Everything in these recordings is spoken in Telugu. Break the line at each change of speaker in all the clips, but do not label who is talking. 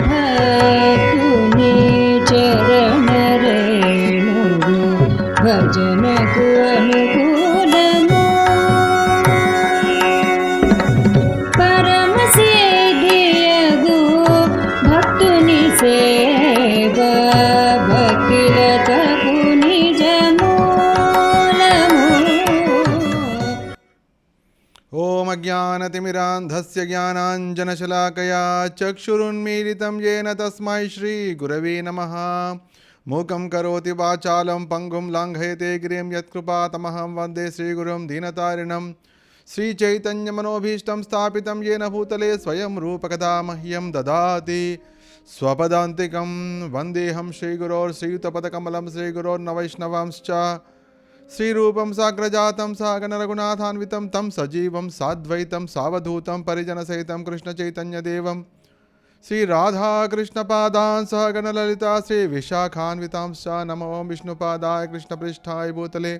భక్తుని చరణ రేణువు భజనకు అనుకూలము పరమసిద్ధియగు భక్తుని సేవ భక్తిలతకు నిజమూలము.
ఓం అజ్ఞానతిమిరాంధస్య జ్ఞానాంజనశలాకయా చక్షురున్మీలితం येन తస్మై శ్రీ గురవే నమః. మూకం కరోతి వాచాలం పంగుం లాంఘయతే గిరిం యత్కృపాతమహం వందే శ్రీగురుం దీనతారిణం. శ్రీచైతన్యమనోభీష్టం స్థాపితం येन భూతలే స్వయం రూపకథా మహ్యం దదాతి స్వపదాంతికం. వందేహం శ్రీగురోర్శ్రీయుతపదకమలం శ్రీగురోర్నవైష్ణవాంశ్చ శ్రీరూపం సాగ్రజాతం సాగణరఘునాథాన్వితం తం సజీవం సాద్వైతం సావధూతం పరిజనసహితం కృష్ణచైతన్యదేవం శ్రీరాధాకృష్ణపాదాన్ సహగణలలితా శ్రీవిశాఖాన్వితాంశ్చ. నమో విష్ణుపాదాయ కృష్ణపృష్ఠాయ భూతలే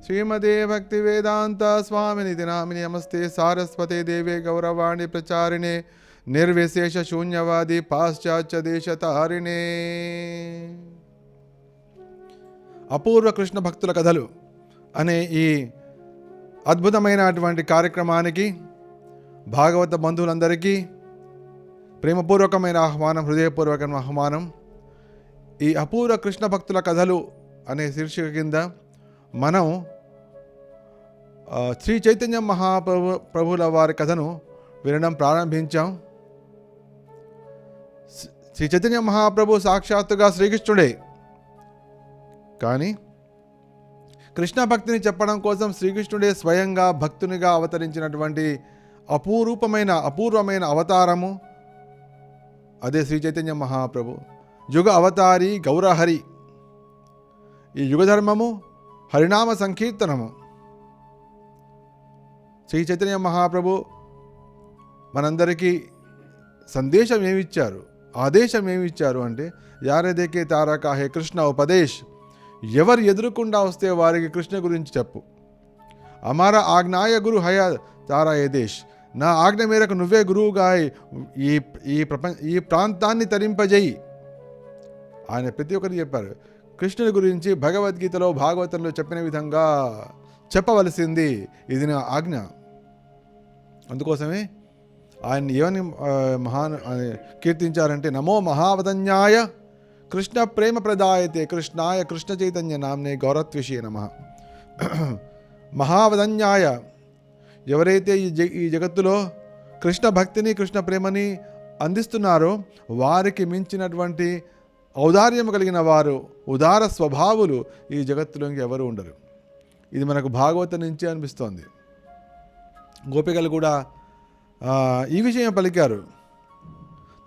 శ్రీమదే భక్తివేదాంత స్వామినిధి నామిని నమస్తే సారస్వతే దేవే గౌరవాణి ప్రచారిణే నిర్విశేష శూన్యవాది పాశ్చాత్య దేశతారిణే. అపూర్వ కృష్ణ భక్తుల కథలు అనే ఈ అద్భుతమైనటువంటి కార్యక్రమానికి భాగవత బంధువులందరికీ ప్రేమపూర్వకమైన ఆహ్వానం, హృదయపూర్వకమైన ఆహ్వానం. ఈ అపూర్వ కృష్ణ భక్తుల కథలు అనే శీర్షిక కింద మనం శ్రీ చైతన్య మహాప్రభుల వారి కథను వినడం ప్రారంభించాం. శ్రీ చైతన్య మహాప్రభు సాక్షాత్తుగా శ్రీకృష్ణుడే, కానీ కృష్ణ భక్తిని చెప్పడం కోసం శ్రీకృష్ణుడే స్వయంగా భక్తునిగా అవతరించినటువంటి అపూర్వమైన అవతారము అదే శ్రీ చైతన్య మహాప్రభు. యుగ అవతారి గౌరహరి. ఈ యుగధర్మము హరినామ సంకీర్తనము. శ్రీ చైతన్య మహాప్రభు మనందరికీ సందేశం ఏమిచ్చారు, ఆదేశం ఏమిచ్చారు అంటే యారే దేకే తారా కాహే కృష్ణ ఉపదేశ్. ఎవరు ఎదురుకుండా వస్తే వారికి కృష్ణ గురించి చెప్పు. అమారా ఆజ్ఞాయ గురు హయ తారా ఏ దేశ్. నా ఆజ్ఞ మేరకు నువ్వే గురువుగా ఈ ప్రాంతాన్ని తరింపజేయి. ఆయన ప్రతి ఒక్కరికి చెప్పారు. కృష్ణుడి గురించి భగవద్గీతలో భాగవతంలో చెప్పిన విధంగా చెప్పవలసింది, ఇది నా ఆజ్ఞ. అందుకోసమే ఆయన ఏమని కీర్తించారంటే నమో మహావదన్యాయ కృష్ణ ప్రేమ ప్రదాయతే కృష్ణాయ కృష్ణ చైతన్య నామ్నే గౌరత్విషే నమః. మహావదన్యాయ, ఎవరైతే ఈ జగత్తులో కృష్ణ భక్తిని కృష్ణ ప్రేమని అందిస్తున్నారో వారికి మించినటువంటి ఔదార్యం కలిగిన వారు, ఉదార స్వభావులు ఈ జగత్తులో ఎవరు ఉండరు. ఇది మనకు భాగవతం నుంచి అనిపిస్తోంది. గోపికలు కూడా ఈ విషయం పలికారు.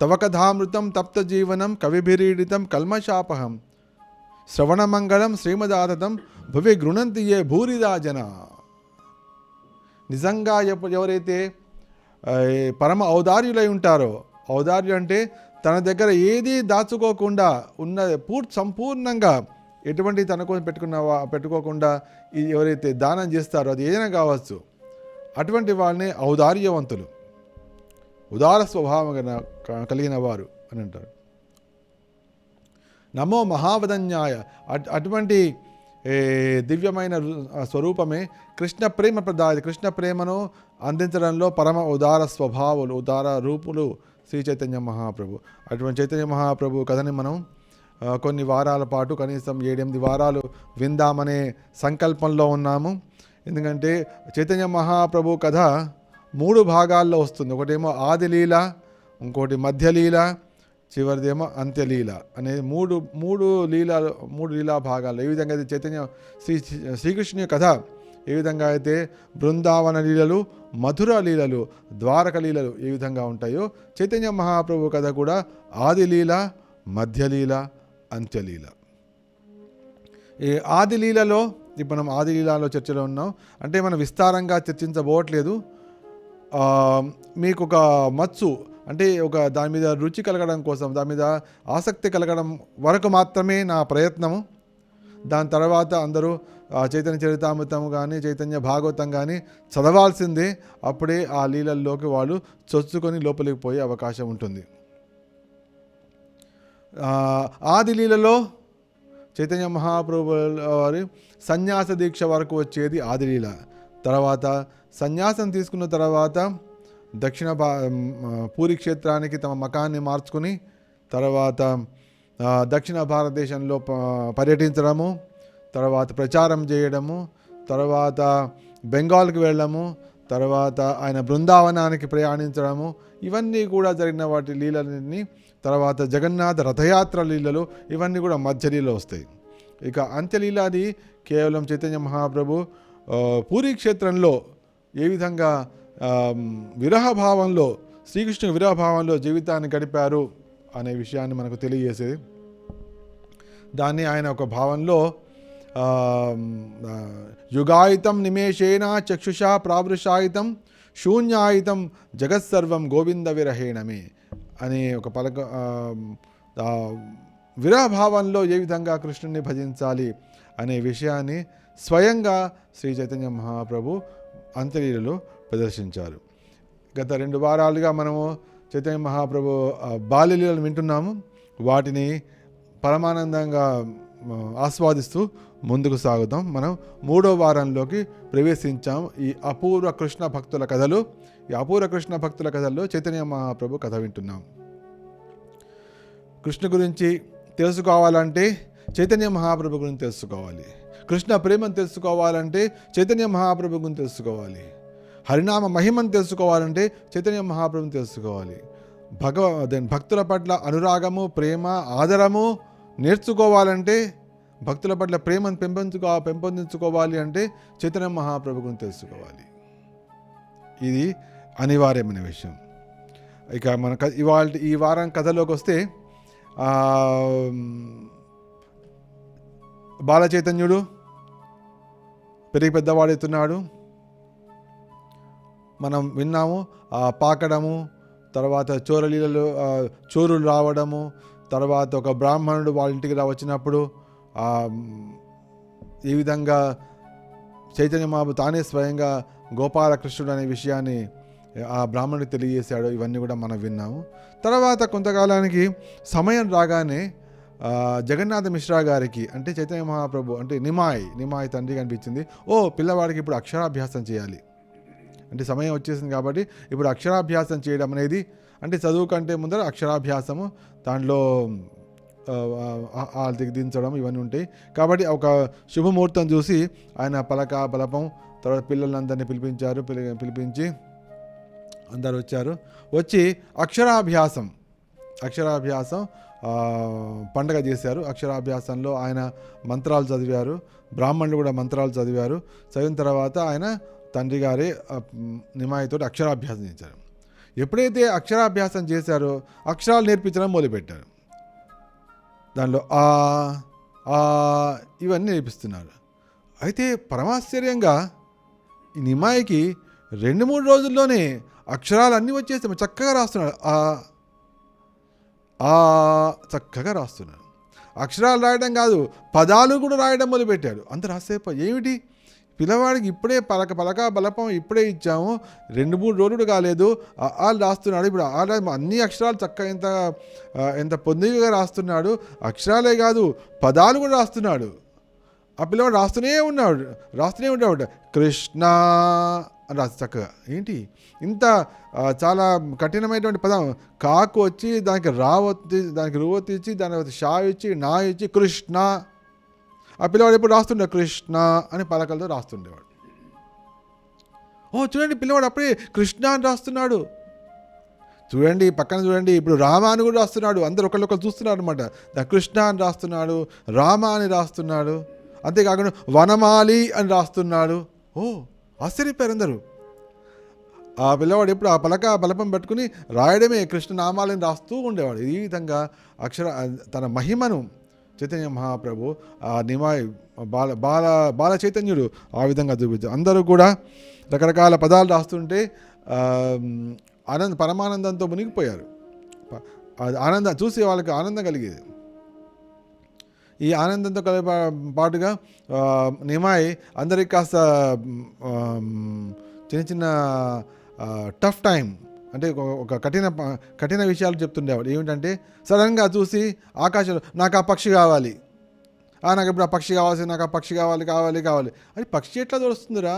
తవ కథామృతం తప్త జీవనం కవిభిరీడితం కల్మషాపహం శ్రవణమంగళం శ్రీమదాతతం భువి గృణంతి ఏ భూరిదా జన. నిజంగా ఎవరైతే పరమ ఔదార్యులై ఉంటారో, ఔదార్యం అంటే తన దగ్గర ఏదీ దాచుకోకుండా ఉన్న సంపూర్ణంగా ఎటువంటి తన కోసం పెట్టుకోకుండా ఎవరైతే దానం చేస్తారో అది ఏదైనా కావచ్చు, అటువంటి వాళ్ళని ఔదార్యవంతులు, ఉదార స్వభావం కలిగిన వారు అని అంటారు. నమో మహావదన్యాయ, అటువంటి దివ్యమైన స్వరూపమే కృష్ణ ప్రేమ ప్రదాయ. కృష్ణ ప్రేమను అందించడంలో పరమ ఉదార స్వభావులు, ఉదార రూపులు శ్రీ చైతన్య మహాప్రభు. అటువంటి చైతన్య మహాప్రభు కథని మనం కొన్ని వారాల పాటు, కనీసం 7-8 వారాలు విందామనే సంకల్పంలో ఉన్నాము. ఎందుకంటే చైతన్య మహాప్రభు కథ 3 భాగాల్లో వస్తుంది. ఒకటేమో ఆదిలీల, ఇంకోటి మధ్యలీల, చివరిదేమో అంత్యలీల అనే మూడు లీలా భాగాలు. ఏ విధంగా అయితే చైతన్య శ్రీకృష్ణుని కథ ఏ విధంగా అయితే బృందావన లీలలు, మధుర లీలలు, ద్వారక లీలలు ఏ విధంగా ఉంటాయో చైతన్య మహాప్రభు కథ కూడా ఆదిలీల, మధ్యలీల, అంత్యలీల. ఈ ఆదిలీలలో ఇప్పుడు మనం ఆదిలీలలో చర్చలో ఉన్నాం. అంటే మనం విస్తారంగా చర్చించబోవట్లేదు. మీకు ఒక మత్సు అంటే ఒక దాని మీద రుచి కలగడం కోసం, దాని మీద ఆసక్తి కలగడం వరకు మాత్రమే నా ప్రయత్నము. దాని తర్వాత అందరూ చైతన్య చరితామృతం కానీ చైతన్య భాగవతం కానీ చదవాల్సిందే. అప్పుడే ఆ లీలల్లోకి వాళ్ళు చొచ్చుకొని లోపలికి పోయే అవకాశం ఉంటుంది. ఆది లీలలో చైతన్య మహాప్రభు వారి సన్యాస దీక్ష వరకు వచ్చేది ఆదిలీల. తర్వాత సన్యాసం తీసుకున్న తర్వాత పూరి క్షేత్రానికి తమ మకాన్ని మార్చుకుని తర్వాత దక్షిణ భారతదేశంలో పర్యటించడము, తర్వాత ప్రచారం చేయడము, తర్వాత బెంగాల్కి వెళ్ళడము, తర్వాత ఆయన బృందావనానికి ప్రయాణించడము, ఇవన్నీ కూడా జరిగిన వాటి లీలన్నీ. తర్వాత జగన్నాథ రథయాత్ర లీలలు, ఇవన్నీ కూడా మధ్యలీలలో వస్తాయి. ఇక అంత్యలీలాది కేవలం చైతన్య మహాప్రభు పూరీ క్షేత్రంలో ఏ విధంగా విరహభావంలో, శ్రీకృష్ణుని విరహభావంలో జీవితాన్ని గడిపారు అనే విషయాన్ని మనకు తెలియజేసేది. దాన్ని ఆయన ఒక భావంలో యుగాయితం నిమేషేణ చక్షుషా ప్రావృషాయితం శూన్యాయితం జగత్సర్వం గోవింద విరహేణమే అనే ఒక విరహభావంలో ఏ విధంగా కృష్ణుని భజించాలి అనే విషయాన్ని స్వయంగా శ్రీ చైతన్య మహాప్రభు అంత్యలీలలో ప్రదర్శించారు. గత 2 వారాలుగా మనము చైతన్య మహాప్రభు బాల్యలీలను వింటున్నాము. వాటిని పరమానందంగా ఆస్వాదిస్తూ ముందుకు సాగుతాం. మనం 3వ వారంలోకి ప్రవేశించాం. ఈ అపూర్వ కృష్ణ భక్తుల కథలు. ఈ అపూర్వ కృష్ణ భక్తుల కథల్లో చైతన్య మహాప్రభు కథ వింటున్నాం. కృష్ణ గురించి తెలుసుకోవాలంటే చైతన్య మహాప్రభు గురించి తెలుసుకోవాలి. కృష్ణ ప్రేమను తెలుసుకోవాలంటే చైతన్య మహాప్రభు గురించి తెలుసుకోవాలి. హరినామ మహిమను తెలుసుకోవాలంటే చైతన్య మహాప్రభుని తెలుసుకోవాలి. భక్తుల పట్ల అనురాగము, ప్రేమ, ఆదరము నేర్చుకోవాలంటే, భక్తుల పట్ల ప్రేమను పెంపొందించుకోవాలి అంటే చైతన్య మహాప్రభు గురించి తెలుసుకోవాలి. ఇది అనివార్యమైన విషయం. ఇక మన ఈ వారం కథలోకి వస్తే బాలచైతన్యుడు పెరిగి పెద్దవాడెత్తున్నాడు. మనం విన్నాము పాకడము, తర్వాత చోరులు రావడము, తర్వాత ఒక బ్రాహ్మణుడు వాళ్ళ ఇంటికి వచ్చినప్పుడు ఈ విధంగా చైతన్య మహాప్రభు తానే స్వయంగా గోపాలకృష్ణుడు అనే విషయాన్ని ఆ బ్రాహ్మణుడికి తెలియజేశాడు. ఇవన్నీ కూడా మనం విన్నాము. తర్వాత కొంతకాలానికి సమయం రాగానే జగన్నాథ మిశ్రా గారికి, అంటే చైతన్య మహాప్రభు అంటే నిమాయ్ తండ్రి కనిపించింది. పిల్లవాడికి ఇప్పుడు అక్షరాభ్యాసం చేయాలి, అంటే సమయం వచ్చేసింది కాబట్టి ఇప్పుడు అక్షరాభ్యాసం చేయడం అనేది, అంటే చదువు కంటే ముందర అక్షరాభ్యాసము, దాంట్లో దించడం ఇవన్నీ ఉంటాయి. కాబట్టి ఒక శుభముహూర్తం చూసి ఆయన బలపం తర్వాత పిల్లలందరినీ పిలిపించి అందరు వచ్చి అక్షరాభ్యాసం పండగ చేశారు. అక్షరాభ్యాసంలో ఆయన మంత్రాలు చదివారు, బ్రాహ్మణులు కూడా మంత్రాలు చదివారు. చదివిన తర్వాత ఆయన తండ్రి గారే నిమాయితో అక్షరాభ్యాసం చేశారు. ఎప్పుడైతే అక్షరాభ్యాసం చేశారో అక్షరాలు నేర్పించడం మొదలుపెట్టారు. దానిలో ఇవన్నీ నేర్పిస్తున్నారు. అయితే పరమాశ్చర్యంగా ఈ నిమాయికి 2-3 రోజుల్లోనే అక్షరాలు అన్నీ వచ్చేస్తే చక్కగా రాస్తున్నాడు. చక్కగా రాస్తున్నాడు. అక్షరాలు రాయడం కాదు, పదాలు కూడా రాయడం మొదలుపెట్టాడు. అంత రాసేపు ఏమిటి పిల్లవాడికి ఇప్పుడే పలక బలపం ఇప్పుడే ఇచ్చాము, 2-3 రోజులు కాలేదు, ఆలు రాస్తున్నాడు. ఇప్పుడు అన్ని అక్షరాలు చక్కగా ఎంత పొందిగా రాస్తున్నాడు. అక్షరాలే కాదు, పదాలు కూడా రాస్తున్నాడు. ఆ పిల్లవాడు రాస్తూనే ఉన్నాడు. కృష్ణ అని రాసి చక్కగా. ఏంటి ఇంత చాలా కఠినమైనటువంటి పదం, కాకు వచ్చి దానికి దానికి రువత్తి ఇచ్చి దానికి షా ఇచ్చి నా ఇచ్చి కృష్ణ. ఆ పిల్లవాడు ఎప్పుడు రాస్తుండే కృష్ణ అని పలకలతో రాస్తుండేవాడు. చూడండి పిల్లవాడు అప్పుడే కృష్ణ అని రాస్తున్నాడు. చూడండి పక్కన చూడండి, ఇప్పుడు రామ అని కూడా రాస్తున్నాడు. అందరు ఒకళ్ళు చూస్తున్నారు అనమాట. కృష్ణ అని రాస్తున్నాడు, రామ అని రాస్తున్నాడు. అంతేకాకుండా వనమాలి అని రాస్తున్నాడు. ఆశ్చర్యపోయారు అందరూ. ఆ పిల్లవాడు ఎప్పుడు ఆ బలపం పెట్టుకుని రాయడమే, కృష్ణ నామాలని రాస్తూ ఉండేవాడు. ఈ విధంగా తన మహిమను చైతన్య మహాప్రభు ఆ నిమాయ్ బాల చైతన్యుడు ఆ విధంగా చూపించారు. అందరూ కూడా రకరకాల పదాలు రాస్తుంటే పరమానందంతో మునిగిపోయారు. ఆనందం చూసి వాళ్ళకి ఆనందం కలిగేది. ఈ ఆనందంతో పాటుగా నిమాయ్ అందరికి కాస్త చిన్న టఫ్ టైం అంటే ఒక కఠిన విషయాలు చెప్తుండేవాడు. ఏమిటంటే సడన్గా చూసి ఆకాశంలో నాకు ఆ పక్షి కావాలి, నాకు ఇప్పుడు ఆ పక్షి కావాల్సి, నాకు ఆ పక్షి కావాలి. అది పక్షి ఎట్లా దొరుకుతుందిరా,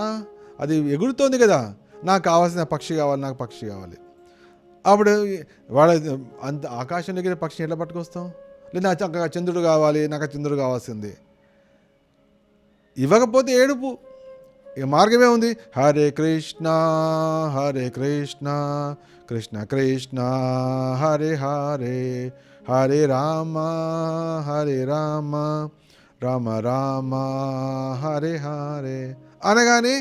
అది ఎగురుతోంది కదా, నాకు కావాల్సిన పక్షి కావాలి. అప్పుడు వాడు అంత ఆకాశం దగ్గర పక్షిని ఎట్లా పట్టుకొస్తాం? లేదు నాకు చంద్రుడు కావాలి, నాకు ఆ చంద్రుడు కావాల్సింది. ఇవ్వకపోతే ఏడుపు, ఇక మార్గమే ఉంది. హరే కృష్ణ కృష్ణ కృష్ణ హరే హరే, హరే రామ రామ రామ హరే హరే అనగానే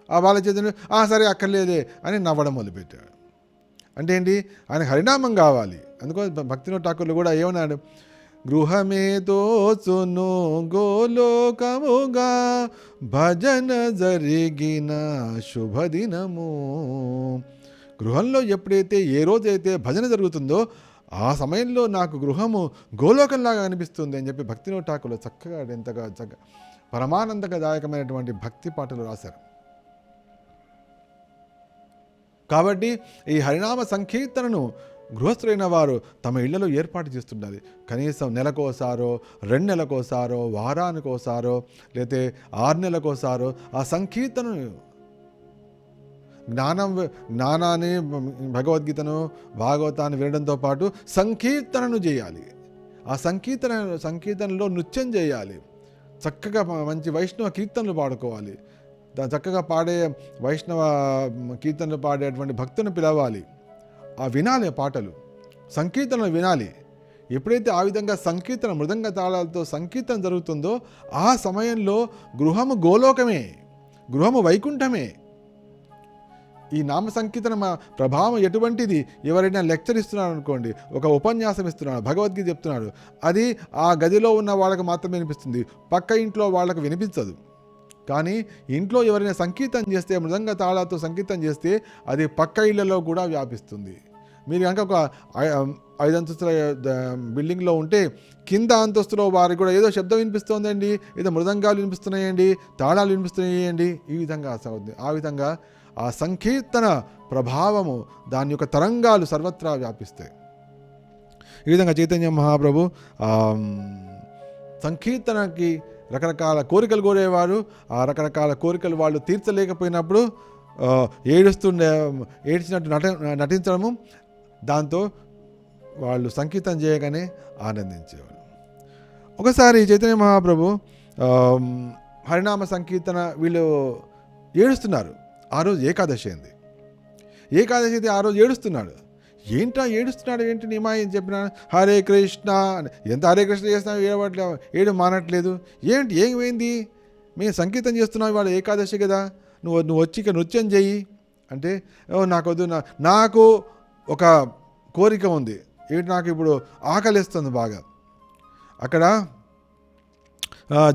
ఆ బాలచంద్రుడు సరే అక్కర్లేదే అని నవ్వడం మొదలుపెట్టాడు. అంటే ఏంటి, ఆయన హరినామం కావాలి. అందుకో భక్తినోట్ ఠాకూర్లు కూడా ఏమన్నాడు, గృహమే తోచును గోలోకముగా భజన జరిగిన శుభదినము. గృహంలో ఎప్పుడైతే ఏ రోజైతే భజన జరుగుతుందో ఆ సమయంలో నాకు గృహము గోలోకంలాగా అనిపిస్తుంది అని చెప్పి భక్తినోట్ ఠాకూర్లు చక్కగా ఎంతగా పరమానందదాయకమైనటువంటి భక్తి పాటలు రాశారు. కాబట్టి ఈ హరినామ సంకీర్తనను గృహస్థులైన వారు తమ ఇళ్లలో ఏర్పాటు చేస్తుండాలి. కనీసం నెలకోసారో, 2 నెలలకోసారో, వారానికోసారో, లేతే 6 నెలలకోసారో ఆ సంకీర్తనను, జ్ఞానాన్ని, భగవద్గీతను, భాగవతాన్ని వినడంతో పాటు సంకీర్తనను చేయాలి. ఆ సంకీర్తనలో నృత్యం చేయాలి. చక్కగా మంచి వైష్ణవ కీర్తనలు పాడుకోవాలి. చక్కగా పాడే వైష్ణవ కీర్తనలు పాడేటువంటి భక్తులను పిలవాలి. వినాలి పాటలు, సంకీర్తనలు వినాలి. ఎప్పుడైతే ఆ విధంగా సంకీర్తన, మృదంగ తాళాలతో సంకీర్తన జరుగుతుందో ఆ సమయంలో గృహము గోలోకమే, గృహము వైకుంఠమే. ఈ నామ సంకీర్తన ప్రభావం ఎటువంటిది? ఎవరైనా లెక్చర్ ఇస్తున్నాడు అనుకోండి, ఒక ఉపన్యాసం ఇస్తున్నాడు, భగవద్గీత చెప్తున్నాడు, అది ఆ గదిలో ఉన్న వాళ్ళకి మాత్రమే వినిపిస్తుంది, పక్క ఇంట్లో వాళ్ళకు వినిపించదు. కానీ ఇంట్లో ఎవరైనా సంకీర్తన చేస్తే, మృదంగ తాళాలతో సంకీర్తన చేస్తే అది పక్క ఇళ్లలో కూడా వ్యాపిస్తుంది. మీరు కనుక ఒక 5 అంతస్తుల బిల్డింగ్లో ఉంటే కింద అంతస్తులో వారికి కూడా ఏదో శబ్దం వినిపిస్తోందండి, ఏదో మృదంగాలు వినిపిస్తున్నాయండి, తాళాలు వినిపిస్తున్నాయండి, ఈ విధంగా అవుతుంది. ఆ విధంగా ఆ సంకీర్తన ప్రభావము, దాని యొక్క తరంగాలు సర్వత్రా వ్యాపిస్తాయి. ఈ విధంగా చైతన్య మహాప్రభు సంకీర్తనకి రకరకాల కోరికలు కోరేవారు. ఆ రకరకాల కోరికలు వాళ్ళు తీర్చలేకపోయినప్పుడు ఏడ్చినట్టు నటించడము, దాంతో వాళ్ళు సంకీర్తన చేయగానే ఆనందించేవారు. ఒకసారి చైతన్య మహాప్రభు హరినామ సంకీర్తన వీళ్ళు ఏడుస్తున్నారు. ఆ రోజు ఏకాదశి అయింది. ఏకాదశి అయితే ఆ రోజు ఏడుస్తున్నాడు. ఏడుస్తున్నాడు ఏంటి నిమా ఏం చెప్పినా, హరే కృష్ణ ఎంత హరే కృష్ణ చేస్తున్నావు, ఏడు మానట్లేదు ఏంటి, ఏమైంది, మేము సంకీర్తన చేస్తున్నావు, ఇవాళ ఏకాదశి కదా, నువ్వు వచ్చి ఇక నృత్యం చెయ్యి అంటే, నాకొద్దు, నాకు ఒక కోరిక ఉంది, ఏంటి, నాకు ఇప్పుడు ఆకలిస్తుంది బాగా. అక్కడ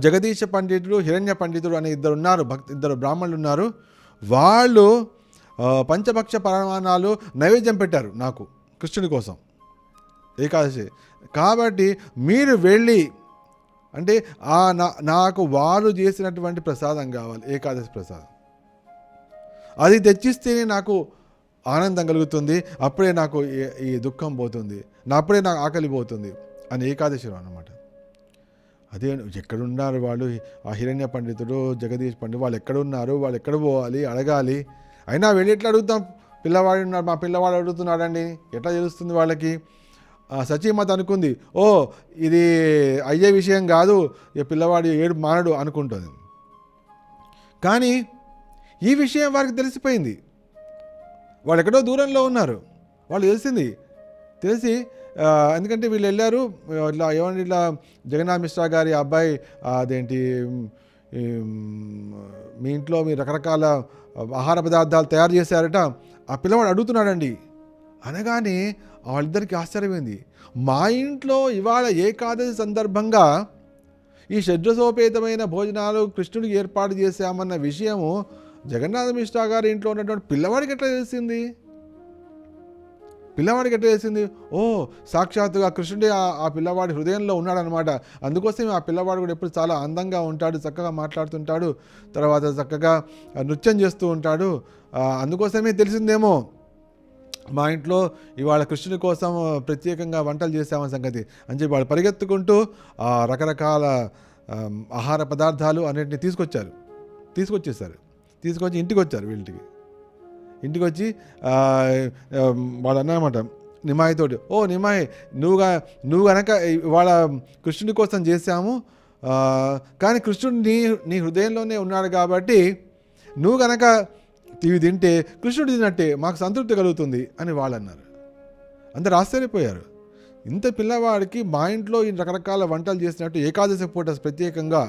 జగదీశ పండితుడు, హిరణ్య పండితుడు అనే ఇద్దరు బ్రాహ్మణులు ఉన్నారు. వాళ్ళు పంచభక్ష పరమాణాలు నైవేద్యం పెట్టారు నాకు, కృష్ణుడి కోసం ఏకాదశి. కాబట్టి మీరు వెళ్ళి, అంటే నాకు వారు చేసినటువంటి ప్రసాదం కావాలి, ఏకాదశి ప్రసాదం, అది తెచ్చిస్తేనే నాకు ఆనందం కలుగుతుంది, అప్పుడే నాకు ఈ దుఃఖం పోతుంది, అప్పుడే నాకు ఆకలి పోతుంది అని ఏకాదశిలో అన్నమాట. అదే ఎక్కడున్నారు వాళ్ళు, ఆ హిరణ్య పండితుడు, జగదీష్ పండితుడు, వాళ్ళు ఎక్కడున్నారు, వాళ్ళు ఎక్కడ పోవాలి అడగాలి. అయినా వెళ్ళి ఎట్లా అడుగుతాం, పిల్లవాడు ఉన్నాడు, మా పిల్లవాడు అడుగుతున్నాడండి, ఎట్లా తెలుస్తుంది వాళ్ళకి? సచీమత అనుకుంది, ఇది అయ్యే విషయం కాదు, ఈ పిల్లవాడు ఏడు మానడు అనుకుంటుంది. కానీ ఈ విషయం వారికి తెలిసిపోయింది. వాళ్ళు ఎక్కడో దూరంలో ఉన్నారు, వాళ్ళు తెలిసి ఎందుకంటే వీళ్ళు వెళ్ళారు, ఇట్లా జగన్నాథ్ మిశ్రా గారి అబ్బాయి అదేంటి, మీ ఇంట్లో మీరు రకరకాల ఆహార పదార్థాలు తయారు చేశారట, ఆ పిల్లవాడు అడుగుతున్నాడండి అనగానే వాళ్ళిద్దరికి ఆశ్చర్యమైంది. మా ఇంట్లో ఇవాళ ఏకాదశి సందర్భంగా ఈ షడ్రసోపేతమైన భోజనాలు కృష్ణుడికి ఏర్పాటు చేశామన్న విషయము జగన్నాథ మిశ్రా గారి ఇంట్లో ఉన్నటువంటి పిల్లవాడికి ఎట్లా తెలిసింది? సాక్షాత్తుగా కృష్ణుడే ఆ పిల్లవాడి హృదయంలో ఉన్నాడనమాట. అందుకోసం ఆ పిల్లవాడు కూడా ఎప్పుడు చాలా అందంగా ఉంటాడు, చక్కగా మాట్లాడుతుంటాడు, తర్వాత చక్కగా నృత్యం చేస్తూ ఉంటాడు, అందుకోసమే తెలిసిందేమో మా ఇంట్లో ఇవాళ కృష్ణుని కోసం ప్రత్యేకంగా వంటలు చేసామన్న సంగతి అని చెప్పి వాళ్ళు పరిగెత్తుకుంటూ రకరకాల ఆహార పదార్థాలు అన్నింటినీ తీసుకొచ్చేసారు. తీసుకొచ్చి ఇంటికి వచ్చారు. ఇంటికి వచ్చి వాళ్ళు అన్నమాట నిమాయితోటి, ఓ నిమాయి, నువ్వు గనక ఇవాళ కృష్ణుని కోసం చేశాము, కానీ కృష్ణుడు నీ హృదయంలోనే ఉన్నాడు కాబట్టి నువ్వు గనక ఇవి తింటే కృష్ణుడు తిన్నట్టే, మాకు సంతృప్తి కలుగుతుంది అని వాళ్ళు అన్నారు. అందరు ఆశ్చర్యపోయారు. ఇంత పిల్లవాడికి మా ఇంట్లో ఈ రకరకాల వంటలు చేసినట్టు ఏకాదశి పూట ప్రత్యేకంగా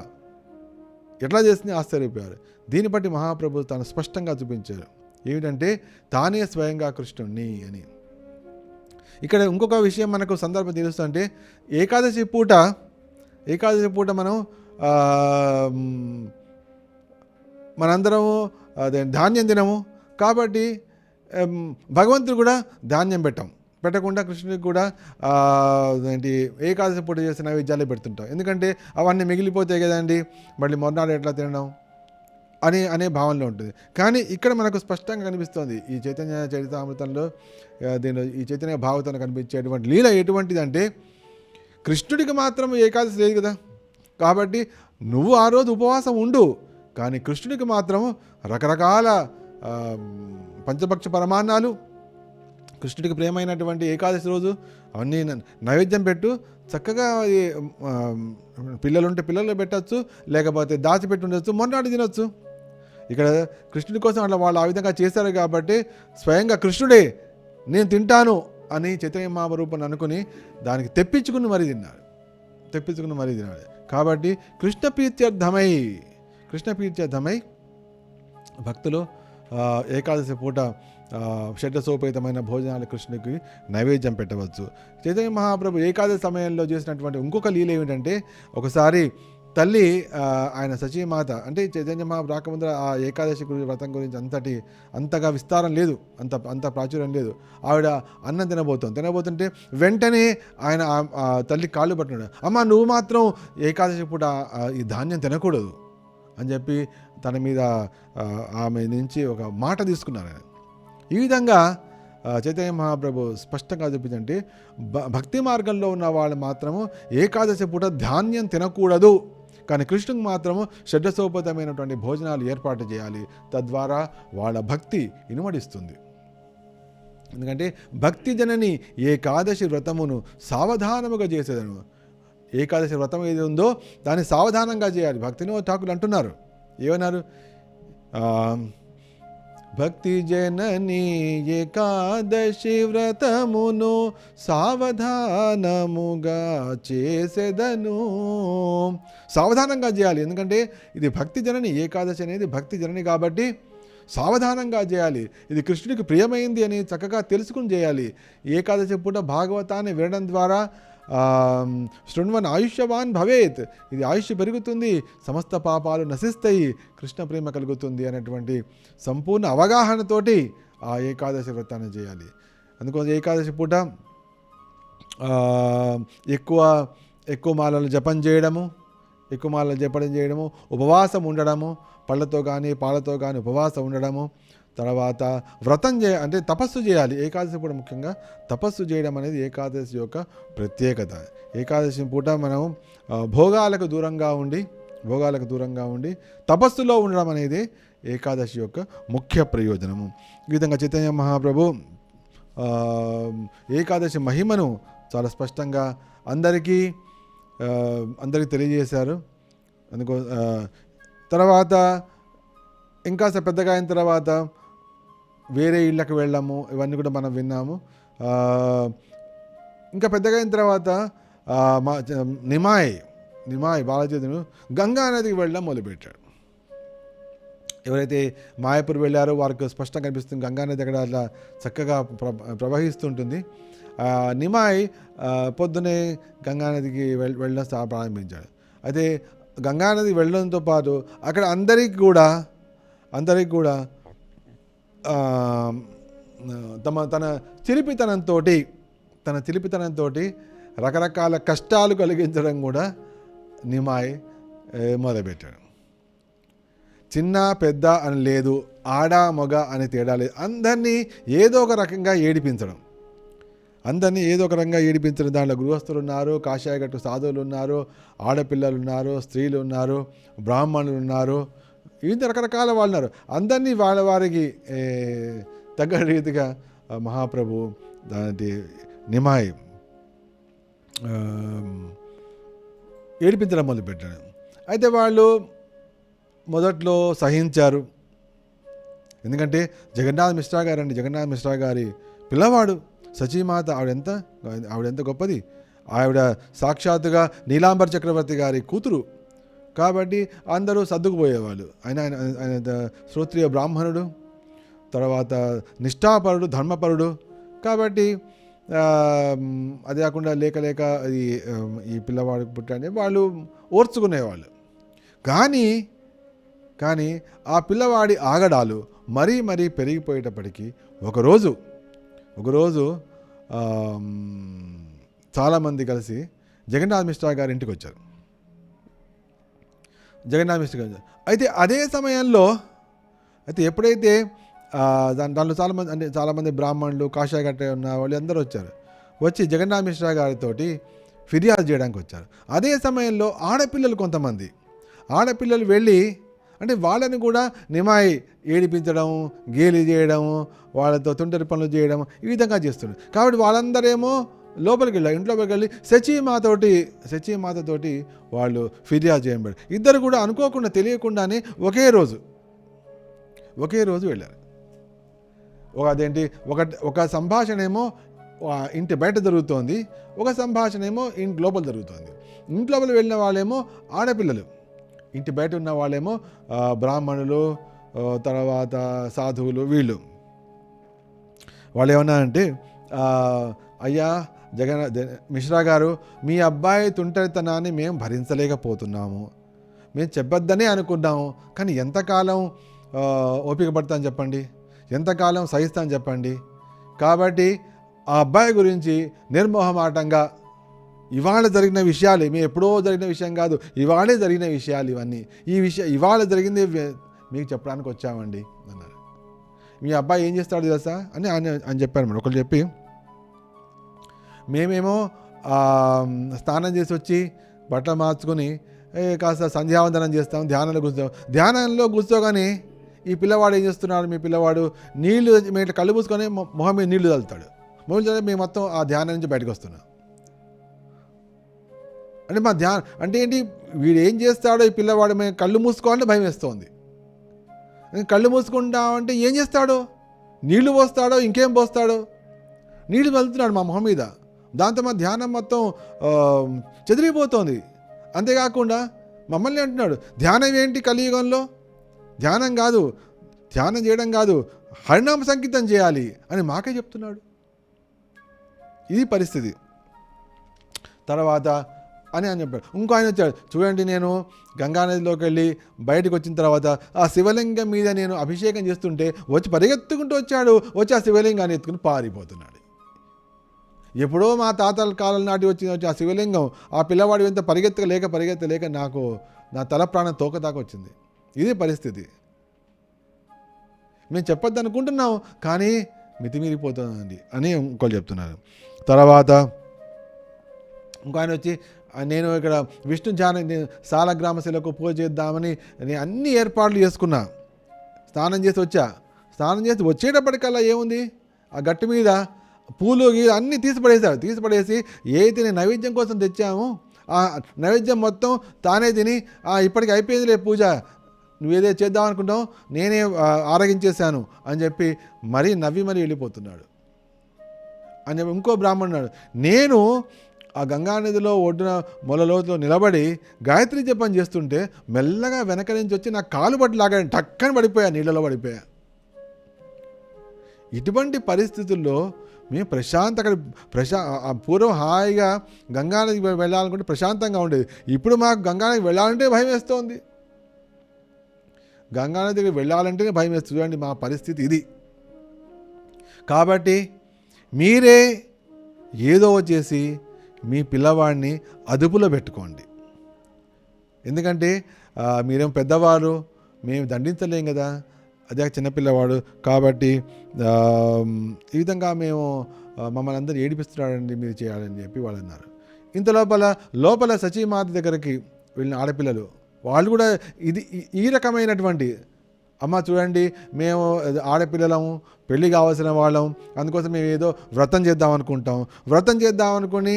ఎట్లా చేసింది ఆశ్చర్యపోయారు. దీన్ని బట్టి మహాప్రభు తాను స్పష్టంగా చూపించారు. ఏమిటంటే తానే స్వయంగా కృష్ణుణ్ణి అని. ఇక్కడ ఇంకొక విషయం మనకు సందర్భం తెలుస్తుంటే, ఏకాదశి పూట మనం మనందరము అదే ధాన్యం తినము కాబట్టి భగవంతుడు కూడా ధాన్యం పెట్టకుండా కృష్ణుడికి కూడా ఏంటి ఏకాదశి పూట చేసిన నైవేద్యాలే పెడుతుంటాం. ఎందుకంటే అవన్నీ మిగిలిపోతాయి కదండి, మళ్ళీ మొన్నాడు ఎట్లా తినడం అనే భావనలో ఉంటుంది. కానీ ఇక్కడ మనకు స్పష్టంగా కనిపిస్తుంది ఈ చైతన్య చరితామృతంలో, దీనిలో ఈ చైతన్య భాగవతంలో కనిపించేటువంటి లీల ఎటువంటిదంటే, కృష్ణుడికి మాత్రం ఏకాదశి లేదు కదా, కాబట్టి నువ్వు ఆ రోజు ఉపవాసం ఉండు, కానీ కృష్ణుడికి మాత్రం రకరకాల పంచభక్ష పరమాన్నాలు, కృష్ణుడికి ప్రియమైనటువంటి ఏకాదశి రోజు అవన్నీ నైవేద్యం పెట్టు. చక్కగా పిల్లలుంటే పిల్లలు పెట్టచ్చు, లేకపోతే దాచిపెట్టి ఉండొచ్చు, మొన్నటి తినొచ్చు. ఇక్కడ కృష్ణుడి కోసం అట్లా వాళ్ళు ఆ విధంగా చేశారు కాబట్టి స్వయంగా కృష్ణుడే నేను తింటాను అని చైతన్య మహారూపాన్ని అనుకుని దానికి తెప్పించుకుని మరీ తిన్నాడు. కాబట్టి కృష్ణ ప్రీత్యర్థమై భక్తులు ఏకాదశి పూట షడ్రసోపేతమైన భోజనాలు కృష్ణుడికి నైవేద్యం పెట్టవచ్చు. చైతన్య మహాప్రభు ఏకాదశి సమయంలో చేసినటువంటి ఇంకొక లీల ఏమిటంటే, ఒకసారి తల్లి ఆయన సచీమాత అంటే చైతన్య మహాప్రభు రాకముందు ఆ ఏకాదశి వ్రతం గురించి అంతగా విస్తారం లేదు, అంత ప్రాచుర్యం లేదు. ఆవిడ అన్నం తినబోతుంటే వెంటనే ఆయన తల్లి కాళ్ళు పట్టున్నాడు. అమ్మ నువ్వు మాత్రం ఏకాదశి పూట ఈ ధాన్యం తినకూడదు అని చెప్పి తన మీద ఆమె నుంచి ఒక మాట తీసుకున్నారు ఆయన. ఈ విధంగా చైతన్య మహాప్రభు స్పష్టంగా చూపించంటే, భక్తి మార్గంలో ఉన్న వాళ్ళు మాత్రము ఏకాదశి పూట ధాన్యం తినకూడదు, కానీ కృష్ణునికి మాత్రము షడ్రసోపేతమైనటువంటి భోజనాలు ఏర్పాటు చేయాలి. తద్వారా వాళ్ళ భక్తి ఇనుమడిస్తుంది. ఎందుకంటే భక్తి జనని ఏకాదశి వ్రతమును సావధానముగా చేసేదను. ఏకాదశి వ్రతం ఏది ఉందో దాన్ని సావధానంగా చేయాలి. భక్తిని ఠాకులు అంటున్నారు, ఏమన్నారు, భక్తి జనని ఏకాదశి వ్రతమును సావధానముగా చేసేదను. సావధానంగా చేయాలి, ఎందుకంటే ఇది భక్తి జనని, ఏకాదశి అనేది భక్తి జనని కాబట్టి సావధానంగా చేయాలి. ఇది కృష్ణుడికి ప్రియమైంది అని చక్కగా తెలుసుకుని చేయాలి. ఏకాదశి పూట భాగవతాన్ని వినడం ద్వారా శృణ్వన్ ఆయుష్యవాన్ భవేత్, ఇది ఆయుష్ పెరుగుతుంది, సమస్త పాపాలు నశిస్తాయి, కృష్ణ ప్రేమ కలుగుతుంది అనేటువంటి సంపూర్ణ అవగాహనతోటి ఆ ఏకాదశి వ్రతాన్ని చేయాలి. అందుకోసం ఏకాదశి పూట ఎక్కువ మాలలు జపం చేయడము, ఉపవాసం ఉండడము, పళ్ళతో కానీ పాలతో కానీ ఉపవాసం ఉండడము, తర్వాత వ్రతం అంటే తపస్సు చేయాలి. ఏకాదశి పూట ముఖ్యంగా తపస్సు చేయడం అనేది ఏకాదశి యొక్క ప్రత్యేకత. ఏకాదశి పూట మనం భోగాలకు దూరంగా ఉండి తపస్సులో ఉండడం అనేది ఏకాదశి యొక్క ముఖ్య ప్రయోజనము. ఈ విధంగా చైతన్య మహాప్రభు ఏకాదశి మహిమను చాలా స్పష్టంగా అందరికీ తెలియజేశారు. అందుకో తర్వాత ఇంకా పెద్దగా అయిన తర్వాత వేరే ఇళ్ళకి వెళ్ళాము, ఇవన్నీ కూడా మనం విన్నాము. ఇంకా పెద్దగా అయిన తర్వాత నిమాయ్ బాలచంద్రుడు గంగా నదికి వెళ్ళడం మొదలుపెట్టాడు. ఎవరైతే మాయాపూర్ వెళ్ళారో వారికి స్పష్టంగా కనిపిస్తుంది గంగా నది అక్కడ అట్లా చక్కగా ప్రవహిస్తుంటుంది. నిమాయ్ పొద్దునే గంగానదికి వెళ్ళడం ప్రారంభించాడు. అయితే గంగానది వెళ్ళడంతో పాటు అక్కడ అందరికీ కూడా తన చిలిపితనంతో రకరకాల కష్టాలు కలిగించడం కూడా నిమాయ్ మొదలుపెట్టాడు. చిన్న పెద్ద అని లేదు, ఆడ మగ అనే తేడా లేదు. అందరినీ ఏదో ఒక రకంగా ఏడిపించడం, దాంట్లో గృహస్థులు ఉన్నారు, కాషాయగట్టు సాధువులు ఉన్నారు, ఆడపిల్లలు ఉన్నారు, స్త్రీలు ఉన్నారు, బ్రాహ్మణులు ఉన్నారు, వివిధ రకరకాల వాళ్ళు ఉన్నారు. అందరినీ వారికి తగ్గ రీతిగా మహాప్రభు దాని నిమాయి ఏడిపించడం మొదలుపెట్టాడు. అయితే వాళ్ళు మొదట్లో సహించారు. ఎందుకంటే జగన్నాథ్ మిశ్రా గారి పిల్లవాడు సచీమాత, ఆవిడెంత గొప్పది. ఆవిడ సాక్షాత్తుగా నీలాంబర్ చక్రవర్తి గారి కూతురు కాబట్టి అందరూ సర్దుకుపోయేవాళ్ళు. ఆయన శ్రోత్రియ బ్రాహ్మణుడు, తర్వాత నిష్ఠాపరుడు, ధర్మపరుడు కాబట్టి అది కాకుండా లేక ఈ పిల్లవాడికి పుట్టాడని వాళ్ళు ఓర్చుకునేవాళ్ళు. కానీ ఆ పిల్లవాడి ఆగడాలు మరీ పెరిగిపోయేటప్పటికీ ఒకరోజు చాలామంది కలిసి జగన్నాథ్ మిశ్రా గారి ఇంటికి వచ్చారు. అయితే అదే సమయంలో ఎప్పుడైతే దాంట్లో చాలామంది బ్రాహ్మణులు, కాషాయగట్ట ఉన్న వాళ్ళు అందరూ వచ్చి జగన్నాథ్ మిశ్రా గారితో ఫిర్యాదు చేయడానికి వచ్చారు. అదే సమయంలో ఆడపిల్లలు వెళ్ళి అంటే వాళ్ళని కూడా నిమాయి ఏడిపించడం, గేలి చేయడం, వాళ్ళతో తుంటరి పనులు చేయడం ఈ విధంగా చేస్తున్నారు. కాబట్టి వాళ్ళందరేమో ఇంట్లోకి వెళ్ళి సచీమాతతోటి వాళ్ళు ఫిర్యాదు చేయబడి ఇద్దరు కూడా అనుకోకుండా తెలియకుండానే ఒకే రోజు వెళ్ళారు. ఒక సంభాషణ ఏమో ఇంటి బయట జరుగుతోంది, ఒక సంభాషణ ఏమో ఇంటి లోపల జరుగుతోంది. ఇంటి లోపల వెళ్ళిన వాళ్ళేమో ఆడపిల్లలు, ఇంటి బయట ఉన్న వాళ్ళేమో బ్రాహ్మణులు, తర్వాత సాధువులు. వాళ్ళు ఏమన్నారంటే, అయ్యా మిశ్రా గారు, మీ అబ్బాయి తుంటరితనాన్ని మేము భరించలేకపోతున్నాము, మేము చెప్పొద్దనే అనుకున్నాము, కానీ ఎంతకాలం ఓపిక పడతాను చెప్పండి, ఎంతకాలం సహిస్తాను చెప్పండి. కాబట్టి ఆ అబ్బాయి గురించి నిర్మోహమాటంగా ఇవాళ జరిగిన విషయాలు, మేము ఎప్పుడో జరిగిన విషయం కాదు, ఇవాళే జరిగిన విషయాలు ఇవన్నీ, ఇవాళ జరిగింది మీకు చెప్పడానికి వచ్చామండి అన్నారు. మీ అబ్బాయి ఏం చేస్తాడు తెలుసా అని చెప్పారు. మరి ఒకరు చెప్పి, మేమేమో స్నానం చేసి వచ్చి బట్టలు మార్చుకొని కాస్త సంధ్యావందనం చేస్తాం, ధ్యానంలో కూర్చోగానే ఈ పిల్లవాడు ఏం చేస్తున్నాడు, మీ పిల్లవాడు నీళ్లు మేము కళ్ళు పూసుకొని మొహం మీద నీళ్లు చల్లుతాడు. మేము మొత్తం ఆ ధ్యానం నుంచి బయటకు వస్తున్నాం. అంటే మా ధ్యానం అంటే ఏంటి, వీడు ఏం చేస్తాడో ఈ పిల్లవాడు మేము కళ్ళు మూసుకోవాలంటే భయం వేస్తోంది. కళ్ళు మూసుకుంటామంటే ఏం చేస్తాడో, నీళ్లు పోస్తాడో ఇంకేం పోస్తాడో, నీళ్లు వెళ్తున్నాడు మా మొహం మీద, దాంతో మా ధ్యానం మొత్తం చెదిరిపోతుంది. అంతేకాకుండా మమ్మల్ని అంటున్నాడు, ధ్యానం ఏంటి కలియుగంలో, ధ్యానం చేయడం కాదు, హరినామ సంకీర్తన చేయాలి అని మాకే చెప్తున్నాడు. ఇది పరిస్థితి. తర్వాత అని చెప్పాడు. ఇంకో ఆయన వచ్చాడు, చూడండి నేను గంగానదిలోకి వెళ్ళి బయటకు వచ్చిన తర్వాత ఆ శివలింగం మీద నేను అభిషేకం చేస్తుంటే పరిగెత్తుకుంటూ వచ్చి ఆ శివలింగాన్ని ఎత్తుకుని పారిపోతున్నాడు. ఎప్పుడో మా తాతల కాలం నాటి వచ్చి ఆ శివలింగం ఆ పిల్లవాడి ఎంత పరిగెత్తలేక నాకు నా తల ప్రాణం తోకదాకా వచ్చింది. ఇది పరిస్థితి. మేము చెప్పొద్దు అనుకుంటున్నాం, కానీ మితిమీరిపోతుందండి అని ఇంకోళ్ళు చెప్తున్నారు. తర్వాత ఇంకో ఆయన వచ్చి, నేను ఇక్కడ విష్ణు సాలగ్రామశిలకు పూజ చేద్దామని నేను అన్ని ఏర్పాట్లు చేసుకున్నా, స్నానం చేసి వచ్చేటప్పటికల్లా ఏముంది, ఆ గట్టు మీద పూలు అన్నీ తీసిపడేసి ఏదైతే నేను నైవేద్యం కోసం తెచ్చాము ఆ నైవేద్యం మొత్తం తానే తిని, ఇప్పటికి అయిపోయిందిలే పూజ, నువ్వేదో చేద్దాం అనుకుంటావు, నేనే ఆరగించేశాను అని చెప్పి మరీ నవ్వి వెళ్ళిపోతున్నాడు అని చెప్పి ఇంకో బ్రాహ్మణుడు, నేను ఆ గంగానదిలో ఒడ్డున మొలలోతులో నిలబడి గాయత్రి జపం చేస్తుంటే మెల్లగా వెనక నుంచి వచ్చి నా కాలు పట్టి లాగాను, టక్కని పడిపోయా, నీళ్ళలో పడిపోయా. ఇటువంటి పరిస్థితుల్లో మేము పూర్వం హాయిగా గంగానదికి వెళ్ళాలనుకుంటే ప్రశాంతంగా ఉండేది. ఇప్పుడు మాకు గంగానదికి వెళ్ళాలంటే భయం వేస్తోంది, గంగానదికి వెళ్ళాలంటేనే భయం వేస్తుంది. చూడండి మా పరిస్థితి ఇది. కాబట్టి మీరే ఏదో చేసి మీ పిల్లవాడిని అదుపులో పెట్టుకోండి. ఎందుకంటే మీరేం పెద్దవారు, మేము దండించలేం కదా, అదే చిన్నపిల్లవాడు కాబట్టి ఈ విధంగా మేము మమ్మల్ని అందరూ ఏడిపిస్తున్నాడండి, మీరు చేయాలని చెప్పి వాళ్ళు అన్నారు. ఇంత లోపల సచీమాత దగ్గరికి వెళ్ళిన ఆడపిల్లలు వాళ్ళు కూడా ఈ రకమైనటువంటి, అమ్మ చూడండి మేము ఆడపిల్లలము, పెళ్ళి కావాల్సిన వాళ్ళం, అందుకోసం మేము ఏదో వ్రతం చేద్దాం అనుకుని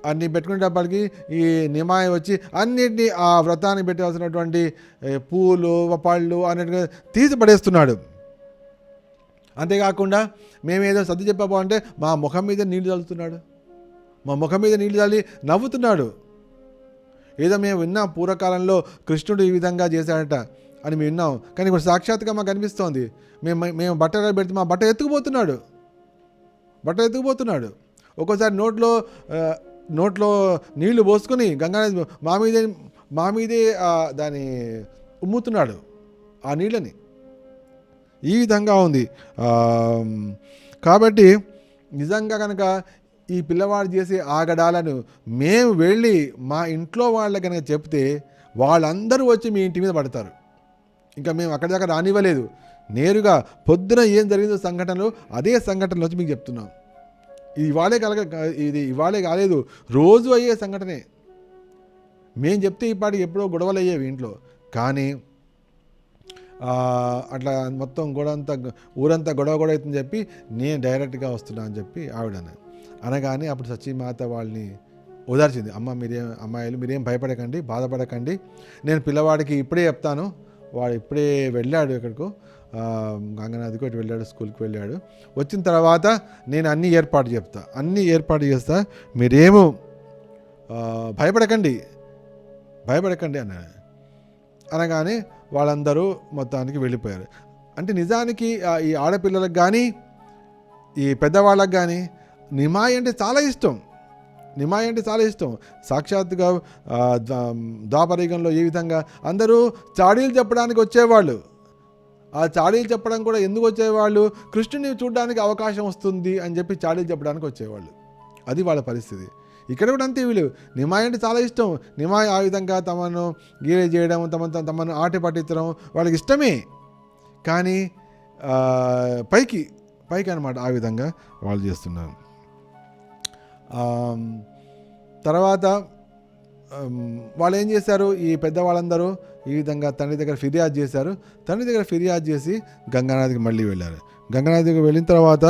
అన్ని పెట్టుకునేటప్పటికి ఈ నిమాయి వచ్చి అన్నిటినీ ఆ వ్రతాన్ని పెట్టవలసినటువంటి పూలు పళ్ళు అన్నిటిగా తీసి పడేస్తున్నాడు. అంతేకాకుండా మేమేదో సర్ది చెప్పబోంటే మా ముఖం మీద నీళ్లు చల్లి నవ్వుతున్నాడు. ఏదో మేము విన్నాం పూర్వకాలంలో కృష్ణుడు ఈ విధంగా చేశాడట అని మేము విన్నాం, కానీ ఇప్పుడు సాక్షాత్గా మాకు అనిపిస్తోంది. మేము బట్టలు పెడితే మా బట్ట ఎత్తుకుపోతున్నాడు. ఒక్కోసారి నోట్లో నీళ్లు పోసుకొని గంగానది మా మీదే దాన్ని ఉమ్ముతున్నాడు ఆ నీళ్ళని. ఈ విధంగా ఉంది. కాబట్టి నిజంగా కనుక ఈ పిల్లవాడు చేసే ఆగడాలను మేము వెళ్ళి మా ఇంట్లో వాళ్ళకి కనుక చెప్తే వాళ్ళందరూ వచ్చి మీ ఇంటి మీద పడతారు. ఇంకా మేము అక్కడి దాకా రానివ్వలేదు. నేరుగా పొద్దున ఏం జరిగిందో సంఘటనలు అదే సంఘటనలు వచ్చి మీకు చెప్తున్నాం. ఇది ఇవాళే కాలేదు, రోజు అయ్యే సంఘటనే. మేము చెప్తే ఇప్పటికి ఎప్పుడో గొడవలు అయ్యేవి ఇంట్లో, కానీ అట్లా మొత్తం ఊరంతా గొడవ అవుతుందని చెప్పి నేను డైరెక్ట్గా వస్తున్నా అని చెప్పి అనగానే అప్పుడు సచీమాత వాళ్ళని ఓదార్చింది. అమ్మాయిలు మీరేం భయపడకండి, బాధపడకండి, నేను పిల్లవాడికి ఇప్పుడే చెప్తాను. వాడు ఇప్పుడే వెళ్ళాడు ఎక్కడికో, గంగనాథ్కి ఇటు వెళ్ళాడు, స్కూల్కి వెళ్ళాడు. వచ్చిన తర్వాత నేను అన్నీ ఏర్పాటు చేస్తా, మీరేమో భయపడకండి అన్నాడు. అనగానే వాళ్ళందరూ మొత్తానికి వెళ్ళిపోయారు. అంటే నిజానికి ఈ ఆడపిల్లలకు కానీ ఈ పెద్దవాళ్ళకి కానీ నిమాయి అంటే చాలా ఇష్టం. సాక్షాత్తుగా ద్వాపరయుగంలో ఈ విధంగా అందరూ చాడీలు చెప్పడానికి వచ్చేవాళ్ళు. ఆ చాడీలు చెప్పడం కూడా ఎందుకు వచ్చేవాళ్ళు? కృష్ణుని చూడడానికి అవకాశం వస్తుంది అని చెప్పి చాడీలు చెప్పడానికి వచ్చేవాళ్ళు. అది వాళ్ళ పరిస్థితి. ఇక్కడ కూడా అంతే. వీళ్ళు నిమాయి అంటే చాలా ఇష్టం. నిమాయి ఆ విధంగా తమను గీరే చేయడం, తమను ఆట పట్టించడం వాళ్ళకి ఇష్టమే, కానీ పైకి అన్నమాట ఆ విధంగా వాళ్ళు చేస్తున్నారు. తర్వాత వాళ్ళు ఏం చేశారు, ఈ పెద్దవాళ్ళందరూ ఈ విధంగా తండ్రి దగ్గర ఫిర్యాదు చేసి గంగానదికి మళ్ళీ వెళ్ళారు. గంగానదికి వెళ్ళిన తర్వాత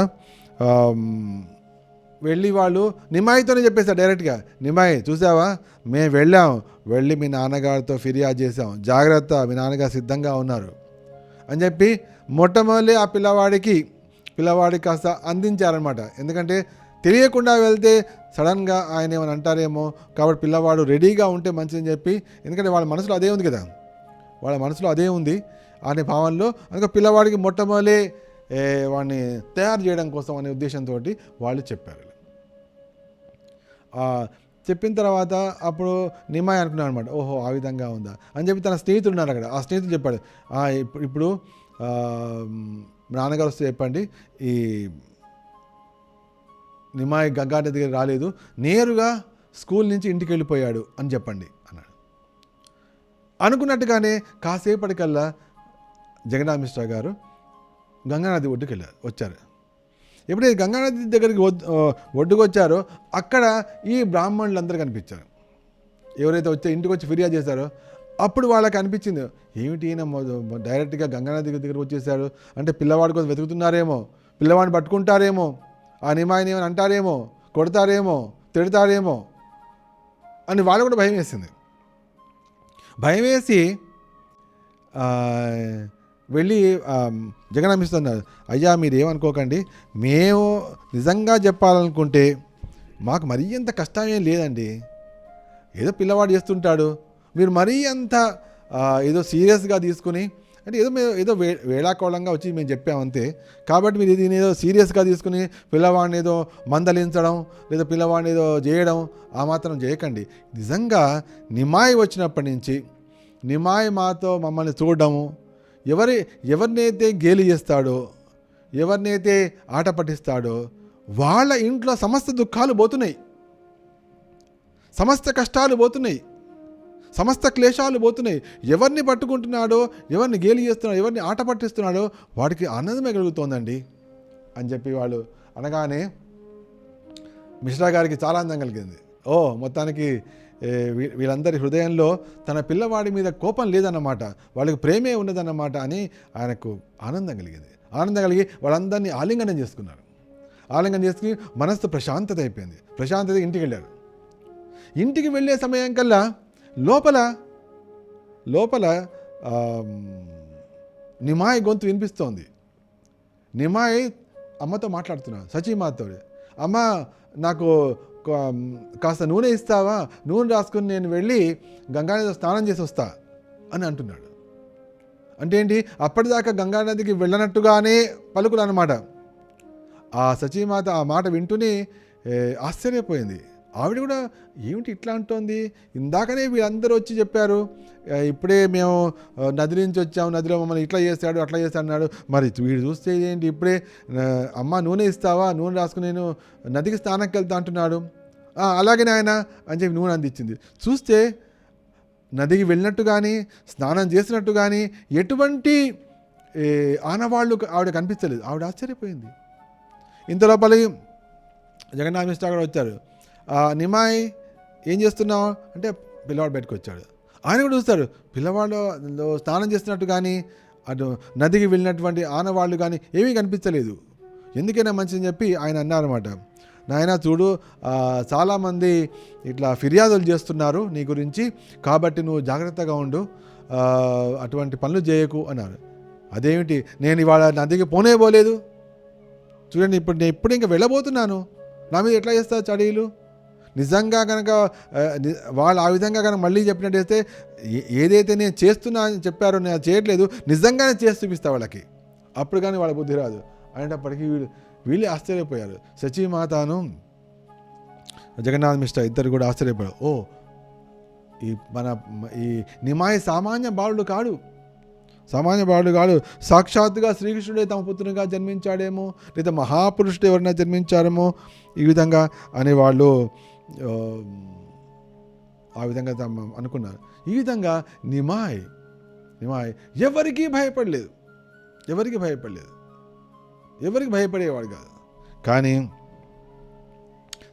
వెళ్ళి వాళ్ళు నిమాయితోనే చెప్పేశారు డైరెక్ట్గా, నిమాయి చూసావా, మేము వెళ్ళి మీ నాన్నగారితో ఫిర్యాదు చేసాం, జాగ్రత్త, మీ నాన్నగారు సిద్ధంగా ఉన్నారు అని చెప్పి మొట్టమొదటి ఆ పిల్లవాడికి కాస్త అందించారనమాట. ఎందుకంటే తెలియకుండా వెళ్తే సడన్గా ఆయన ఏమైనా అంటారేమో, కాబట్టి పిల్లవాడు రెడీగా ఉంటే మంచిదని చెప్పి, ఎందుకంటే వాళ్ళ మనసులో అదే ఉంది అనే భావనలో, అందుకే పిల్లవాడికి మొట్టమొదటి వాడిని తయారు చేయడం కోసం అనే ఉద్దేశంతో వాళ్ళు చెప్పారు. చెప్పిన తర్వాత అప్పుడు నిమాయి అనుకున్నాడు అనమాట, ఓహో ఆ విధంగా ఉందా అని చెప్పి తన స్నేహితుడు ఉన్నారు అక్కడ, ఆ స్నేహితుడు చెప్పాడు, ఇప్పుడు నాన్నగారు వస్తే చెప్పండి, ఈ నిమాయి గంగానది దగ్గర రాలేదు, నేరుగా స్కూల్ నుంచి ఇంటికి వెళ్ళిపోయాడు అని చెప్పండి అన్నాడు. అనుకున్నట్టుగానే కాసేపటికల్లా జగన్నాథ్ మిశ్రా గారు గంగానది ఒడ్డుకు వచ్చారు. ఎప్పుడైతే గంగానది దగ్గరికి ఒడ్డుకు వచ్చారో అక్కడ ఈ బ్రాహ్మణులందరూ కనిపించారు. ఎవరైతే ఇంటికి వచ్చి ఫిర్యాదు చేశారో అప్పుడు వాళ్ళకి అనిపించింది, ఏమిటి ఈయన డైరెక్ట్గా గంగానది దగ్గరికి వచ్చేసారు అంటే పిల్లవాడి కోసం వెతుకుతున్నారేమో, పిల్లవాడిని పట్టుకుంటారేమో, ఆ నిమాయిని ఏమైనా అంటారేమో, కొడతారేమో, తిడతారేమో అని వాళ్ళు కూడా భయం వేసి వెళ్ళి జగన్నాథ్ మిశ్రా అన్నారు, అయ్యా మీరు ఏమనుకోకండి, మేము నిజంగా చెప్పాలనుకుంటే మాకు మరీ అంత కష్టం ఏం లేదండి, ఏదో పిల్లవాడు చేస్తుంటాడు, మీరు మరీ అంత ఏదో సీరియస్గా తీసుకుని, అంటే ఏదో వేళాకోళంగా వచ్చి మేము చెప్పామంతే, కాబట్టి మీరు దీన్ని ఏదో సీరియస్గా తీసుకుని పిల్లవాడిని ఏదో మందలించడం లేదా పిల్లవాడిని ఏదో చేయడం ఆ మాత్రం చేయకండి. నిజంగా నిమాయి వచ్చినప్పటి నుంచి నిమాయి మమ్మల్ని చూడడము, ఎవరినైతే గేలి చేస్తాడో, ఎవరినైతే ఆట పట్టిస్తాడో వాళ్ళ ఇంట్లో సమస్త దుఃఖాలు పోతున్నాయి, సమస్త కష్టాలు పోతున్నాయి. సమస్త క్లేశాలు పోతున్నాయి. ఎవరిని పట్టుకుంటున్నాడో, ఎవరిని గేలి చేస్తున్నాడో, ఎవరిని ఆట పట్టిస్తున్నాడో వాడికి ఆనందమే కలుగుతోందండి అని చెప్పి వాళ్ళు అనగానే మిశ్రా గారికి చాలా ఆనందం కలిగింది. మొత్తానికి వీళ్ళందరి హృదయంలో తన పిల్లవాడి మీద కోపం లేదన్నమాట, వాళ్ళకి ప్రేమే ఉన్నదన్నమాట అని ఆయనకు ఆనందం కలిగింది. ఆనందం కలిగి వాళ్ళందరినీ ఆలింగనం చేసుకున్నారు. ఆలింగనం చేసుకుని మనస్సు ప్రశాంతత అయిపోయింది. ప్రశాంతత ఇంటికి వెళ్ళారు. ఇంటికి వెళ్ళే సమయం కల్లా లోపల నిమాయి గొంతు వినిపిస్తోంది. నిమాయి అమ్మతో మాట్లాడుతున్నాడు, సచీమాతో. అమ్మ, నాకు కాస్త నూనె ఇస్తావా? నూనె రాసుకుని నేను వెళ్ళి గంగానదిలో స్నానం చేసి వస్తా అని అంటున్నాడు. అంటే ఏంటి, అప్పటిదాకా గంగానదికి వెళ్ళనట్టుగానే పలుకులు అన్నమాట. ఆ సచీమాత ఆ మాట వింటూనే ఆశ్చర్యపోయింది. ఆవిడ కూడా ఏమిటి ఇట్లా అంటోంది, ఇందాకనే వీళ్ళందరూ వచ్చి చెప్పారు, ఇప్పుడే మేము నది నుంచి వచ్చాము, నదిలో మమ్మల్ని ఇట్లా చేస్తాడు అట్లా చేస్తాడు అన్నాడు, మరి వీడు చూస్తే ఏంటి ఇప్పుడే అమ్మ నూనె ఇస్తావా, నూనె రాసుకుని నేను నదికి స్నానంకి వెళ్తా అంటున్నాడు. అలాగే నాయన అని చెప్పి నూనె అందించింది. చూస్తే నదికి వెళ్ళినట్టు కానీ స్నానం చేసినట్టు కానీ ఎటువంటి ఆనవాళ్ళు ఆవిడ కనిపించలేదు. ఆవిడ ఆశ్చర్యపోయింది. ఇంతలోపలి జగన్నాథ మిశ్రా కూడా వచ్చారు. నిమాయ్, ఏం చేస్తున్నావు అంటే పిల్లవాడు బయటకు వచ్చాడు. ఆయన కూడా చూస్తాడు, పిల్లవాడు స్నానం చేస్తున్నట్టు కానీ అటు నదికి వెళ్ళినటువంటి ఆనవాళ్ళు కానీ ఏమీ కనిపించలేదు. ఎందుకైనా మంచిదని చెప్పి ఆయన అన్నారన్నమాట. నాయన చూడు, చాలామంది ఇట్లా ఫిర్యాదులు చేస్తున్నారు నీ గురించి, కాబట్టి నువ్వు జాగ్రత్తగా ఉండు, అటువంటి పనులు చేయకు అన్నారు. అదేమిటి, నేను ఇవాళ నదికి పోలేదు, చూడండి ఇప్పుడు ఇంకా వెళ్ళబోతున్నాను, నా మీద ఎట్లా చేస్తా చడీలు. నిజంగా కనుక వాళ్ళు ఆ విధంగా కనుక మళ్ళీ చెప్పినట్టు చేస్తే ఏదైతే నేను చేస్తున్నా అని చెప్పారో నేను చేయట్లేదు, నిజంగానే చేసి చూపిస్తా వాళ్ళకి, అప్పుడు కానీ వాళ్ళ బుద్ధి రాదు అనేటప్పటికీ వీళ్ళు ఆశ్చర్యపోయారు. సచీమాతను జగన్నాథ మిశ్రా ఇద్దరు కూడా ఆశ్చర్యపోయారు. ఈ నిమాయి సామాన్య బాలుడు కాడు, సాక్షాత్తుగా శ్రీకృష్ణుడే తమ పుత్రునిగా జన్మించాడేమో, లేదా మహాపురుషుడు ఎవరైనా జన్మించారేమో ఈ విధంగా అని వాళ్ళు ఆ విధంగా అనుకున్నారు. ఈ విధంగా నిమాయ్ ఎవరికి భయపడలేదు, ఎవరికి భయపడేవాడు కాదు. కానీ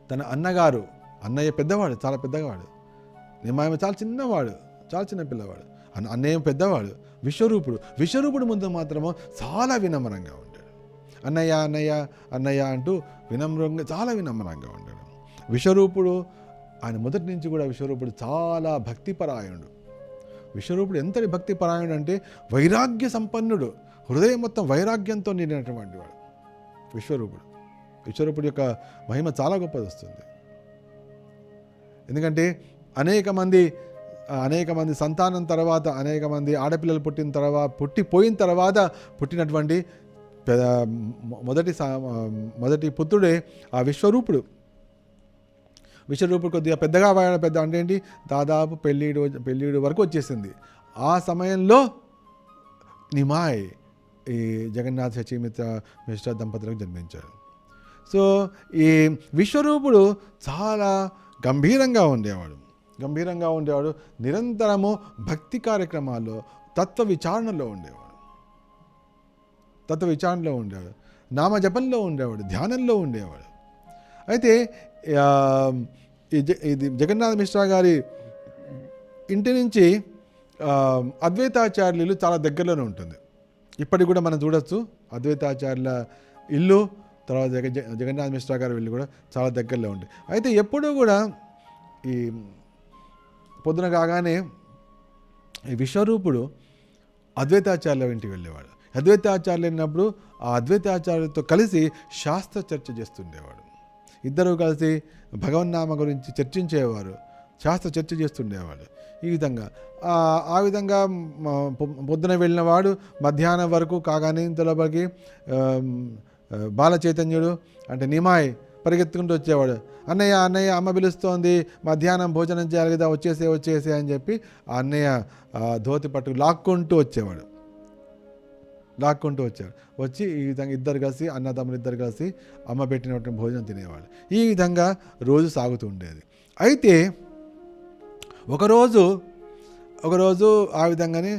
తన అన్నయ్య పెద్దవాడు, చాలా పెద్దవాడు. నిమాయ చాలా చిన్న పిల్లవాడు. అన్నయ్య పెద్దవాడు, విశ్వరూపుడు ముందు మాత్రము చాలా వినమ్రంగా ఉంటాడు. అన్నయ్య అంటూ చాలా వినమ్రంగా ఉంటాడు. విశ్వరూపుడు ఆయన మొదటి నుంచి కూడా విశ్వరూపుడు చాలా భక్తిపరాయణుడు. విశ్వరూపుడు ఎంతటి భక్తిపరాయణుడు అంటే వైరాగ్య సంపన్నుడు, హృదయం మొత్తం వైరాగ్యంతో నిండినటువంటి వాడు విశ్వరూపుడు యొక్క మహిమ చాలా గొప్పది వస్తుంది. ఎందుకంటే అనేక మంది సంతానం తర్వాత, అనేక మంది ఆడపిల్లలు పుట్టిపోయిన తర్వాత పుట్టినటువంటి మొదటి పుత్రుడే ఆ విశ్వరూపుడు కొద్దిగా పెద్దగా అంటే ఏంటి, దాదాపు పెళ్ళిడు వరకు వచ్చేసింది. ఆ సమయంలో నిమాయ్ ఈ జగన్నాథ మిశ్రా దంపతులకు జన్మించారు. సో ఈ విశ్వరూపుడు చాలా గంభీరంగా ఉండేవాడు, నిరంతరము భక్తి కార్యక్రమాల్లో తత్వ విచారణలో ఉండేవాడు, నామజపంలో ఉండేవాడు, ధ్యానంలో ఉండేవాడు. అయితే ఇది జగన్నాథ మిశ్రా గారి ఇంటి నుంచి అద్వైతాచార్యులు చాలా దగ్గరలోనే ఉంటుంది. ఇప్పటికి కూడా మనం చూడొచ్చు అద్వైతాచార్యుల ఇల్లు, తర్వాత జగన్నాథ మిశ్రా గారి ఇల్లు కూడా చాలా దగ్గరలో ఉంటుంది. అయితే ఎప్పుడూ కూడా ఈ పొద్దున కాగానే ఈ విశ్వరూపుడు అద్వైతాచార్యుల ఇంటికి వెళ్ళేవాడు. అద్వైతాచార్యులు వెళ్ళినప్పుడు ఆ అద్వైతాచార్యులతో కలిసి శాస్త్ర చర్చ చేస్తుండేవాడు. ఇద్దరూ కలిసి భగవన్నామ గురించి చర్చించేవారు, శాస్త్ర చర్చ చేస్తుండేవాడు. ఈ విధంగా ఆ విధంగా పొద్దున వెళ్ళినవాడు మధ్యాహ్నం వరకు కాగానే ఇంతలోపలికి బాలచైతన్యుడు అంటే నిమాయ్ పరిగెత్తుకుంటూ వచ్చేవాడు. అన్నయ్య అమ్మ పిలుస్తోంది, మధ్యాహ్నం భోజనం చేయాలి కదా, వచ్చేసే అని చెప్పి ఆ అన్నయ్య ధోతి పట్టుకు లాక్కుంటూ వచ్చేవాడు. వచ్చి ఈ విధంగా ఇద్దరు కలిసి, అన్నదమ్ములు ఇద్దరు కలిసి అమ్మ పెట్టినటువంటి భోజనం తినేవాడు. ఈ విధంగా రోజు సాగుతూ ఉండేది. అయితే ఒకరోజు ఒకరోజు ఆ విధంగానే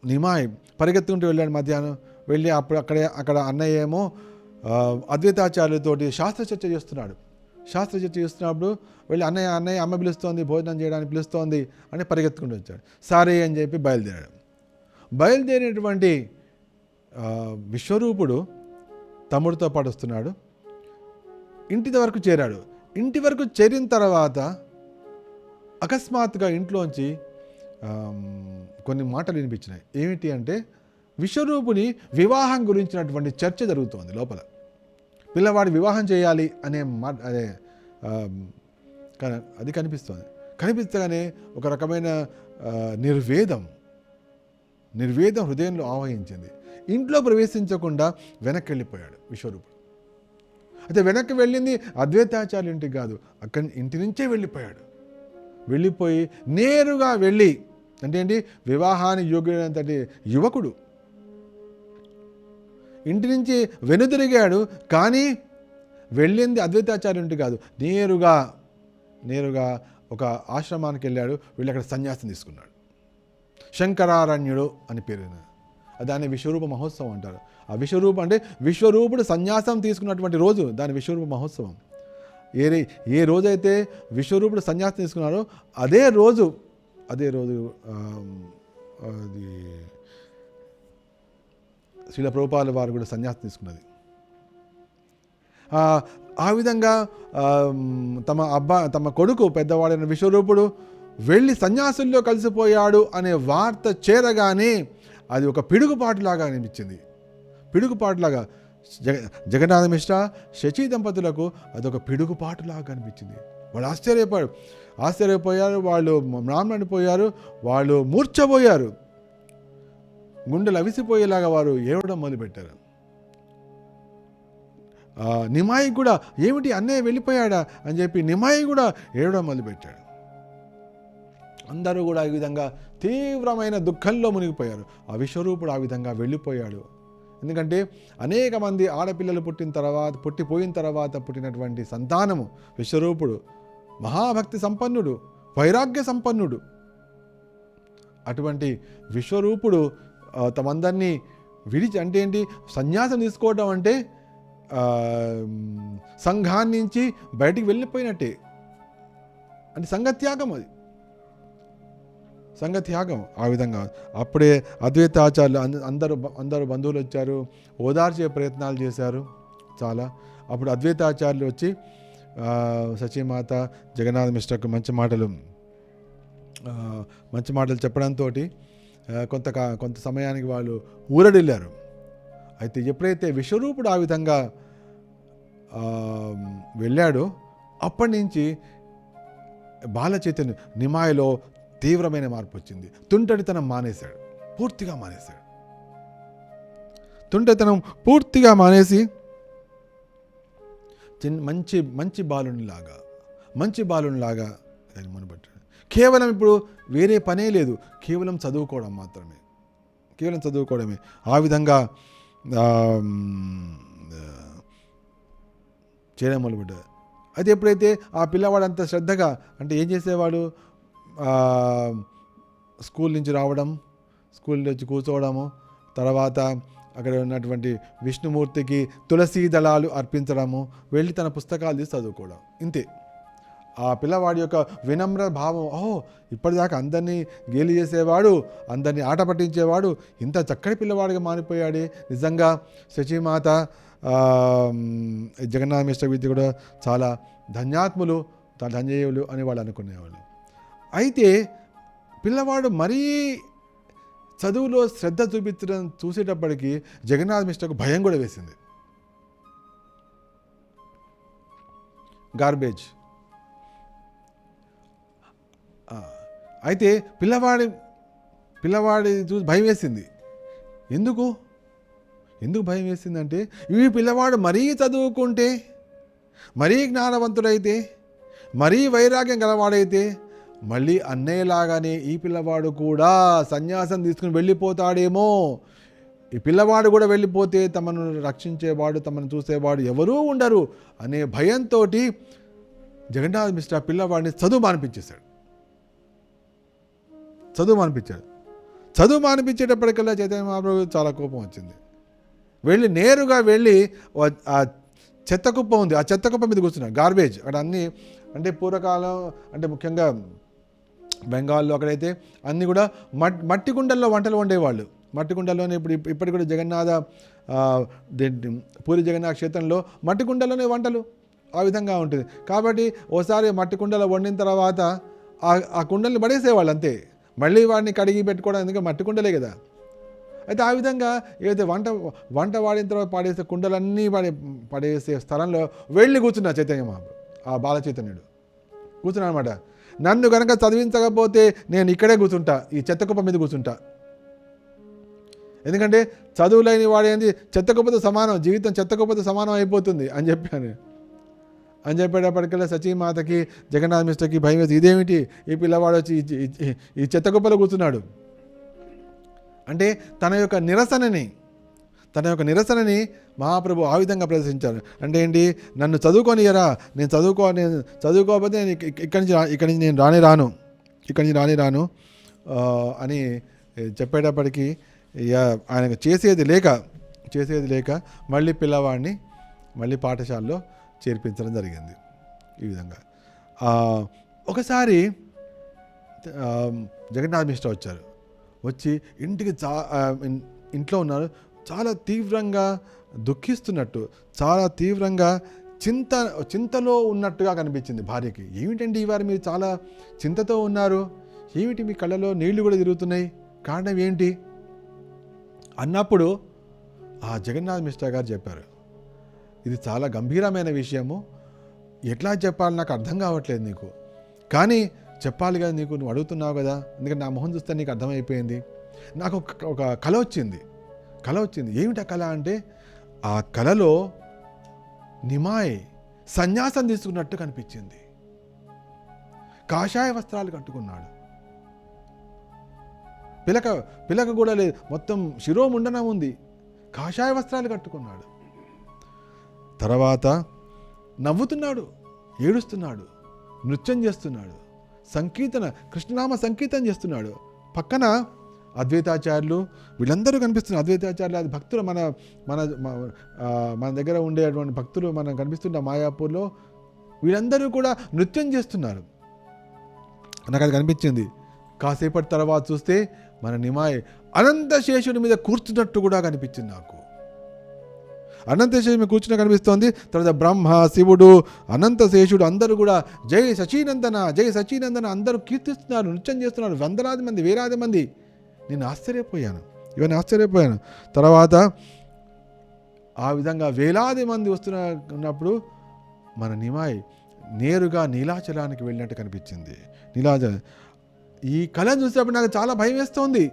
నిమాయ్ పరిగెత్తుకుంటూ వెళ్ళాడు మధ్యాహ్నం. వెళ్ళి అక్కడ అన్నయ్య ఏమో అద్వైతాచార్యులతోటి శాస్త్రచర్చ చేస్తున్నప్పుడు వెళ్ళి అన్నయ్య అమ్మ పిలుస్తోంది, భోజనం చేయడానికి పిలుస్తోంది అని పరిగెత్తుకుంటూ వచ్చాడు. సరే అని చెప్పి బయలుదేరినటువంటి విశ్వరూపుడు తమ్ముడితో పాటు వస్తున్నాడు. ఇంటి వరకు చేరాడు. ఇంటి వరకు చేరిన తర్వాత అకస్మాత్తుగా ఇంట్లోంచి కొన్ని మాటలు వినిపించినాయి. ఏమిటి అంటే విశ్వరూపుని వివాహం గురించినటువంటి చర్చ జరుగుతోంది లోపల. పిల్లవాడి వివాహం చేయాలి అనే అది కనిపిస్తగానే ఒక రకమైన నిర్వేదం హృదయంలో ఆవహించింది. ఇంట్లో ప్రవేశించకుండా వెనక్కి వెళ్ళిపోయాడు విశ్వరూపుడు. అయితే వెనక్కి వెళ్ళింది అద్వైతాచార్యుల ఇంటికి కాదు, అక్కడి ఇంటి నుంచే వెళ్ళిపోయి నేరుగా వెళ్ళి అంటే ఏంటి, వివాహానికి యోగ్యుడైనంతటి యువకుడు ఇంటి నుంచి వెనుదిరిగాడు. కానీ వెళ్ళింది అద్వైతాచార్యుల ఇంటి కాదు, నేరుగా ఒక ఆశ్రమానికి వెళ్ళాడు. వెళ్ళి అక్కడ సన్యాసం తీసుకున్నాడు. శంకరారణ్యుడు అని పేరు. దాన్ని విశ్వరూప మహోత్సవం అంటారు. ఆ విశ్వరూపం అంటే విశ్వరూపుడు సన్యాసం తీసుకున్నటువంటి రోజు, దాని విశ్వరూప మహోత్సవం. ఏ రోజైతే విశ్వరూపుడు సన్యాసం తీసుకున్నారో అదే రోజు అది శ్రీల ప్రభుపాదుల వారు కూడా సన్యాసం తీసుకున్నది. ఆ విధంగా తమ కొడుకు పెద్దవాడైన విశ్వరూపుడు వెళ్ళి సన్యాసుల్లో కలిసిపోయాడు అనే వార్త చేరగానే అది ఒక పిడుగుపాటులాగా అనిపించింది. పిడుగుపాటులాగా జగన్నాథ మిశ్రా శచి దంపతులకు అదొక పిడుగుపాటులాగా అనిపించింది. వాళ్ళు ఆశ్చర్యపోయారు. వాళ్ళు మ్రామణిపోయారు. వాళ్ళు మూర్ఛపోయారు. గుండెలు అవిసిపోయేలాగా వారు ఏడవడం మొదలుపెట్టారు. నిమాయి కూడా ఏమిటి అన్నయ్య వెళ్ళిపోయాడా అని చెప్పి నిమాయి కూడా ఏడవడం మొదలుపెట్టాడు. అందరూ కూడా ఈ విధంగా తీవ్రమైన దుఃఖంలో మునిగిపోయారు. ఆ విశ్వరూపుడు ఆ విధంగా వెళ్ళిపోయాడు. ఎందుకంటే అనేక మంది ఆడపిల్లలు పుట్టిపోయిన తర్వాత పుట్టినటువంటి సంతానము విశ్వరూపుడు మహాభక్తి సంపన్నుడు, వైరాగ్య సంపన్నుడు. అటువంటి విశ్వరూపుడు తమందరినీ విడిచి అంటే ఏంటి, సన్యాసం తీసుకోవడం అంటే సంఘాన్ని నుంచి బయటికి వెళ్ళిపోయినట్టే. అంటే సంఘత్యాగం, అది సంఘత్యాగం. ఆ విధంగా అప్పుడే అద్వైతాచార్యులు అందరూ బంధువులు వచ్చారు, ఓదార్చే ప్రయత్నాలు చేశారు చాలా. అప్పుడు అద్వైతాచార్యులు వచ్చి సచీమాత జగన్నాథ మిశ్రకు మంచి మాటలు చెప్పడంతో కొంత సమయానికి వాళ్ళు ఊరడిల్లారు. అయితే ఎప్పుడైతే విశ్వరూపుడు ఆ విధంగా వెళ్ళాడో అప్పటి నుంచి బాలచైతన్య నిమాయిలో తీవ్రమైన మార్పు వచ్చింది. తుంటడితనం పూర్తిగా మానేశాడు. తుంటడితనం పూర్తిగా మానేసి మంచి బాలునిలాగా ఆయన మునబట్టాడు. కేవలం ఇప్పుడు వేరే పనే లేదు, కేవలం చదువుకోవడమే. ఆ విధంగా చేయడం మొదలుపెట్టాడు. అయితే ఎప్పుడైతే ఆ పిల్లవాడు అంత శ్రద్ధగా అంటే ఏం చేసేవాడు, స్కూల్ నుంచి రావడం, స్కూల్ నుంచి కూర్చోవడము, తర్వాత అక్కడ ఉన్నటువంటి విష్ణుమూర్తికి తులసీ దళాలు అర్పించడము, వెళ్ళి తన పుస్తకాలు తీసి చదువుకోవడం, ఇంతే. ఆ పిల్లవాడి యొక్క వినమ్ర భావం, ఇప్పటిదాకా అందరినీ గేలి చేసేవాడు, అందరినీ ఆట పట్టించేవాడు, ఇంత చక్కటి పిల్లవాడిగా మారిపోయాడే. నిజంగా శచీమాత జగన్నాథ మిశ్ర విద్య కూడా చాలా ధన్యయులు అని వాళ్ళు అనుకునేవాళ్ళు. అయితే పిల్లవాడు మరీ చదువులో శ్రద్ధ చూసేటప్పటికీ జగన్నాథ మిశ్రకు భయం కూడా వేసింది. గార్బేజ్. అయితే పిల్లవాడి చూసి భయం వేసింది. ఎందుకు భయం వేసిందంటే, ఈ పిల్లవాడు మరీ చదువుకుంటే, మరీ జ్ఞానవంతుడైతే, మరీ వైరాగ్యం గలవాడైతే మళ్ళీ అన్నయ్యలాగానే ఈ పిల్లవాడు కూడా సన్యాసం తీసుకుని వెళ్ళిపోతాడేమో. ఈ పిల్లవాడు కూడా వెళ్ళిపోతే తమను రక్షించేవాడు, తమను చూసేవాడు ఎవరూ ఉండరు అనే భయంతో జగన్నాథ మిశ్ర పిల్లవాడిని చదువు మానిపించేశాడు. చదువు మానిపించాడు. చదువు మానిపించేటప్పటికల్లా చైతన్య మహాప్రభు చాలా కోపం వచ్చింది. నేరుగా వెళ్ళి ఆ చెత్త కుప్ప ఉంది, ఆ చెత్త కుప్ప మీద కూర్చున్నాడు. గార్బేజ్ అక్కడ అన్నీ, అంటే పూర్వకాలం అంటే ముఖ్యంగా బెంగాల్లో అక్కడైతే అన్నీ కూడా మట్టి కుండల్లో వంటలు వండేవాళ్ళు. మట్టి కుండల్లోనే ఇప్పటికి కూడా జగన్నాథ పూరి జగన్నాథ క్షేత్రంలో మట్టి కుండల్లోనే వంటలు ఆ విధంగా ఉంటుంది. కాబట్టి ఓసారి మట్టి కుండలో వండిన తర్వాత ఆ కుండల్ని పడేసేవాళ్ళు అంతే. మళ్ళీ వాడిని కడిగి పెట్టుకోవడం, ఎందుకంటే మట్టి కుండలే కదా. అయితే ఆ విధంగా ఏదైతే వంట వాడిన తర్వాత పడేసే కుండలన్నీ పడేసే స్థలంలో వెళ్ళి కూర్చున్నా చైతన్య మహాప్రభు. ఆ బాల చైతన్యుడు కూర్చున్నా అనమాట. నన్ను కనుక చదివించకపోతే నేను ఇక్కడే కూర్చుంటా, ఈ చెత్తకుప్ప మీద కూర్చుంటా. ఎందుకంటే చదువు లేని వాడేంది చెత్తకుప్పతో సమానం, జీవితం చెత్తకుప్పతో సమానం అయిపోతుంది అని చెప్పాను. అని చెప్పేటప్పటికల్లా సచీమాతకి జగన్నాథ మిస్టర్కి భయం వేసి, ఇదేమిటి ఈ పిల్లవాడు వచ్చి ఈ చెత్తకుప్పలో కూర్చున్నాడు అంటే తన యొక్క నిరసనని మహాప్రభు ఆ విధంగా ప్రదర్శించారు. అంటే ఏంటి, నన్ను చదువుకోనియరా, నేను చదువుకోకపోతే నేను ఇక్కడి నుంచి నేను రాని రాను అని చెప్పేటప్పటికీ ఆయనకు చేసేది లేక మళ్ళీ పిల్లవాడిని మళ్ళీ పాఠశాలలో చేర్పించడం జరిగింది. ఈ విధంగా ఒకసారి జగన్నాథ మిశ్రా వచ్చి ఇంటికి ఇంట్లో ఉన్నారు. చాలా తీవ్రంగా దుఃఖిస్తున్నట్టు, చాలా తీవ్రంగా చింతలో ఉన్నట్టుగా కనిపించింది భార్యకి. ఏమిటండి ఇవాళ మీరు చాలా చింతతో ఉన్నారు, ఏమిటి మీ కళ్ళలో నీళ్లు కూడా తిరుగుతున్నాయి, కారణం ఏంటి అన్నప్పుడు ఆ జగన్నాథ మిశ్రా గారు చెప్పారు, ఇది చాలా గంభీరమైన విషయము, ఎట్లా చెప్పాలి నాకు అర్థం కావట్లేదు నీకు, కానీ చెప్పాలి కదా నీకు, నువ్వు అడుగుతున్నావు కదా, ఎందుకంటే నా మొహం చూస్తే నీకు అర్థమైపోయింది. నాకు ఒక కళ వచ్చింది. ఏమిటి ఆ కళ అంటే, ఆ కళలో నిమాయ్ సన్యాసం తీసుకున్నట్టు కనిపించింది. కాషాయ వస్త్రాలు కట్టుకున్నాడు, పిలక కూడా లేదు, మొత్తం శిరోముండనం ఉంది, కాషాయ వస్త్రాలు కట్టుకున్నాడు. తర్వాత నవ్వుతున్నాడు, ఏడుస్తున్నాడు, నృత్యం చేస్తున్నాడు, కృష్ణనామ సంకీర్తన చేస్తున్నాడు. పక్కన అద్వైతాచార్యులు వీళ్ళందరూ కనిపిస్తున్నారు. అద్వైతాచార్యులు అది భక్తులు, మన దగ్గర ఉండేటువంటి భక్తులు మనం కనిపిస్తున్న మాయాపూర్లో వీళ్ళందరూ కూడా నృత్యం చేస్తున్నారు. నాకు అది కనిపించింది. కాసేపటి తర్వాత చూస్తే మన నిమాయ్ అనంతశేషుడి మీద కూర్చున్నట్టు కూడా కనిపించింది నాకు. అనంతశేషుడి మీద కూర్చున్న కనిపిస్తోంది. తర్వాత బ్రహ్మ, శివుడు, అనంతశేషుడు అందరూ కూడా జై సచీనందన అందరూ కీర్తిస్తున్నారు, నృత్యం చేస్తున్నారు, వందలాది మంది, వేలాది మంది. నేను ఆశ్చర్యపోయాను. తర్వాత ఆ విధంగా వేలాది మంది ఉన్నప్పుడు మన నిమాయ్ నేరుగా నీలాచలానికి వెళ్ళినట్టు కనిపించింది. ఈ కళను చూసినప్పుడు నాకు చాలా భయం వేస్తోంది.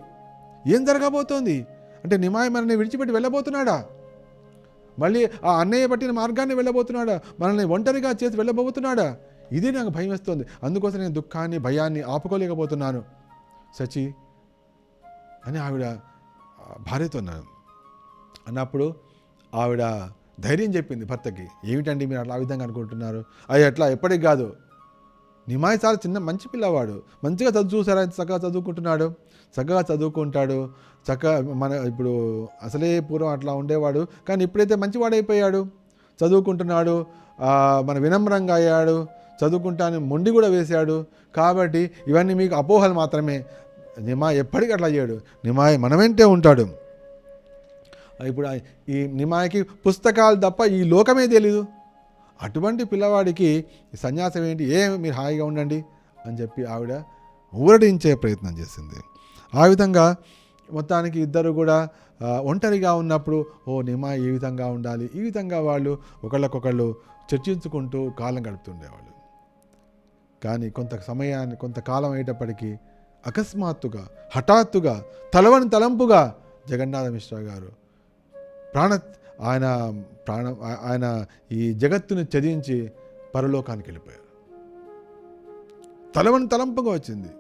ఏం జరగబోతోంది అంటే, నిమాయ్ మనల్ని విడిచిపెట్టి వెళ్ళబోతున్నాడా, మళ్ళీ ఆ అన్నయ్య పట్టిన మార్గాన్ని వెళ్ళబోతున్నాడా, మనల్ని ఒంటరిగా చేసి వెళ్ళబోతున్నాడా, ఇదే నాకు భయం వేస్తోంది. అందుకోసం నేను దుఃఖాన్ని, భయాన్ని ఆపుకోలేకపోతున్నాను సచి అని ఆవిడ భార్యతో అన్నప్పుడు ఆవిడ ధైర్యం చెప్పింది భర్తకి. ఏమిటండి మీరు అట్లా ఆ విధంగా అనుకుంటున్నారు, అది అట్లా ఎప్పటికి కాదు, నిమాయ్ చాలా మంచి పిల్లవాడు, మంచిగా చూసారా, చక్కగా చదువుకుంటాడు, ఇప్పుడు అసలే పూర్వం అట్లా ఉండేవాడు, కానీ ఇప్పుడైతే మంచివాడైపోయాడు, చదువుకుంటున్నాడు, మన వినమ్రంగా అయ్యాడు, చదువుకుంటాను మొండి కూడా వేశాడు. కాబట్టి ఇవన్నీ మీకు అపోహలు మాత్రమే, నిమాయ్ ఎప్పటికీ అట్లా చేయడు, నిమాయ్ మన వెంటే ఉంటాడు. ఇప్పుడు ఈ నిమాయ్కి పుస్తకాలు తప్ప ఈ లోకమే తెలీదు. అటువంటి పిల్లవాడికి సన్యాసం ఏంటి, మీరు హాయిగా ఉండండి అని చెప్పి ఆవిడ ఊరడించే ప్రయత్నం చేసింది. ఆ విధంగా మొత్తానికి ఇద్దరు కూడా ఒంటరిగా ఉన్నప్పుడు నిమాయ్ ఈ విధంగా ఉండాలి, ఈ విధంగా వాళ్ళు ఒకళ్ళకొకళ్ళు చర్చించుకుంటూ కాలం గడుపుతుండేవాళ్ళు. కానీ కొంతకాలం అయ్యేటప్పటికీ అకస్మాత్తుగా, హఠాత్తుగా, తలంపుగా జగన్నాథ మిశ్రా గారు ఆయన ఈ జగత్తుని త్యజించి పరలోకానికి వెళ్ళిపోయారు. తలంపుగా వచ్చింది,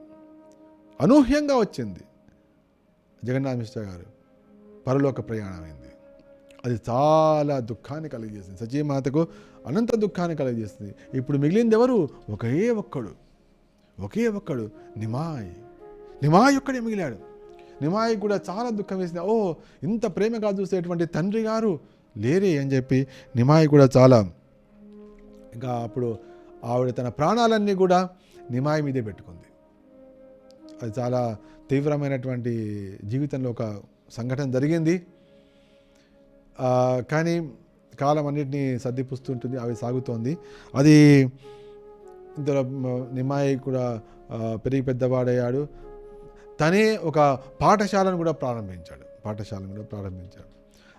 అనూహ్యంగా వచ్చింది. జగన్నాథ మిశ్రా గారు పరలోక ప్రయాణమైంది. అది చాలా దుఃఖాన్ని కలిగజేసింది, సచీమాతకు అనంత దుఃఖాన్ని కలిగజేస్తుంది. ఇప్పుడు మిగిలింది ఎవరు, ఒకే ఒక్కడు నిమాయ్. నిమాయి ఒక్కడే మిగిలాడు. నిమాయి కూడా చాలా దుఃఖం వేసింది. ఓ, ఇంత ప్రేమగా చూసేటువంటి తండ్రి గారు లేరే అని చెప్పి నిమాయి కూడా చాలా, ఇంకా అప్పుడు ఆవిడ తన ప్రాణాలన్నీ కూడా నిమాయి మీదే పెట్టుకుంది. అది చాలా తీవ్రమైనటువంటి జీవితంలో ఒక సంఘటన జరిగింది. కానీ కాలం అన్నిటినీ సర్దిపుస్తుంటుంది, అవి సాగుతోంది. అది ఇంతలో నిమాయి కూడా పెరిగి పెద్దవాడయ్యాడు. తనే ఒక పాఠశాలను కూడా ప్రారంభించాడు.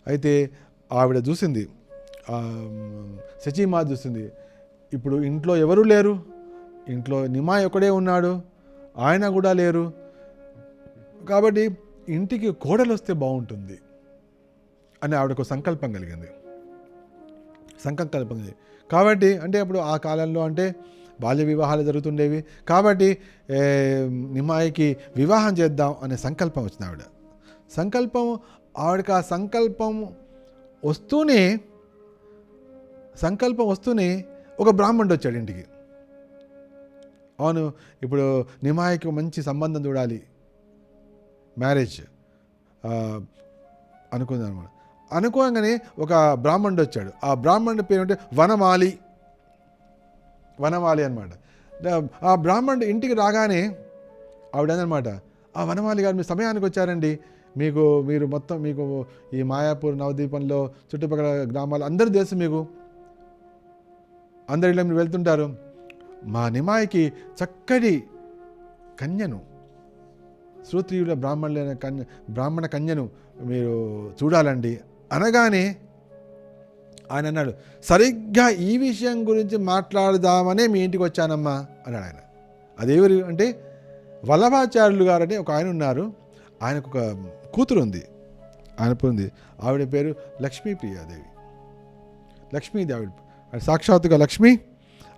అయితే ఆవిడ చూసింది, శచీమా చూసింది, ఇప్పుడు ఇంట్లో ఎవరూ లేరు, ఇంట్లో నిమాయి ఒకడే ఉన్నాడు, ఆయన కూడా లేరు, కాబట్టి ఇంటికి కోడలు వస్తే బాగుంటుంది అని ఆవిడకు సంకల్పం కలిగింది. కాబట్టి అంటే అప్పుడు ఆ కాలంలో అంటే బాల్య వివాహాలు జరుగుతుండేవి. కాబట్టి నిమాయికి వివాహం చేద్దాం అనే సంకల్పం వచ్చింది ఆవిడకి. ఆ సంకల్పం వస్తూనే ఒక బ్రాహ్మణుడు వచ్చాడు ఇంటికి. అవును, ఇప్పుడు నిమాయికి మంచి సంబంధం చూడాలి, మ్యారేజ్ అనుకుంది అనమాట. అనుకోగానే ఒక బ్రాహ్మణుడు వచ్చాడు. ఆ బ్రాహ్మణుడి పేరు అంటే వనమాలి అనమాట. ఆ బ్రాహ్మణుడు ఇంటికి రాగానే ఆవిడనమాట, ఆ వనమాలి గారు మీ సమయానికి వచ్చారండి, మీరు మొత్తం మీకు ఈ మాయాపూర్ నవద్వీపంలో చుట్టుపక్కల గ్రామాలు అందరూ తెలుసు, మీకు అందరి ఇళ్ళ మీరు వెళ్తుంటారు, మా నిమాయికి చక్కటి కన్యను, శ్రోత్రియుల బ్రాహ్మణ కన్యను మీరు చూడాలండి అనగానే ఆయన అన్నాడు, సరిగ్గా ఈ విషయం గురించి మాట్లాడదామనే మీ ఇంటికి వచ్చానమ్మా అన్నాడు ఆయన. అదేవరు అంటే వల్లభాచార్యులు గారని ఒక ఆయన ఉన్నారు, ఆయనకు ఒక కూతురు ఉంది, ఆవిడ పేరు లక్ష్మీదేవి, సాక్షాత్తుగా లక్ష్మి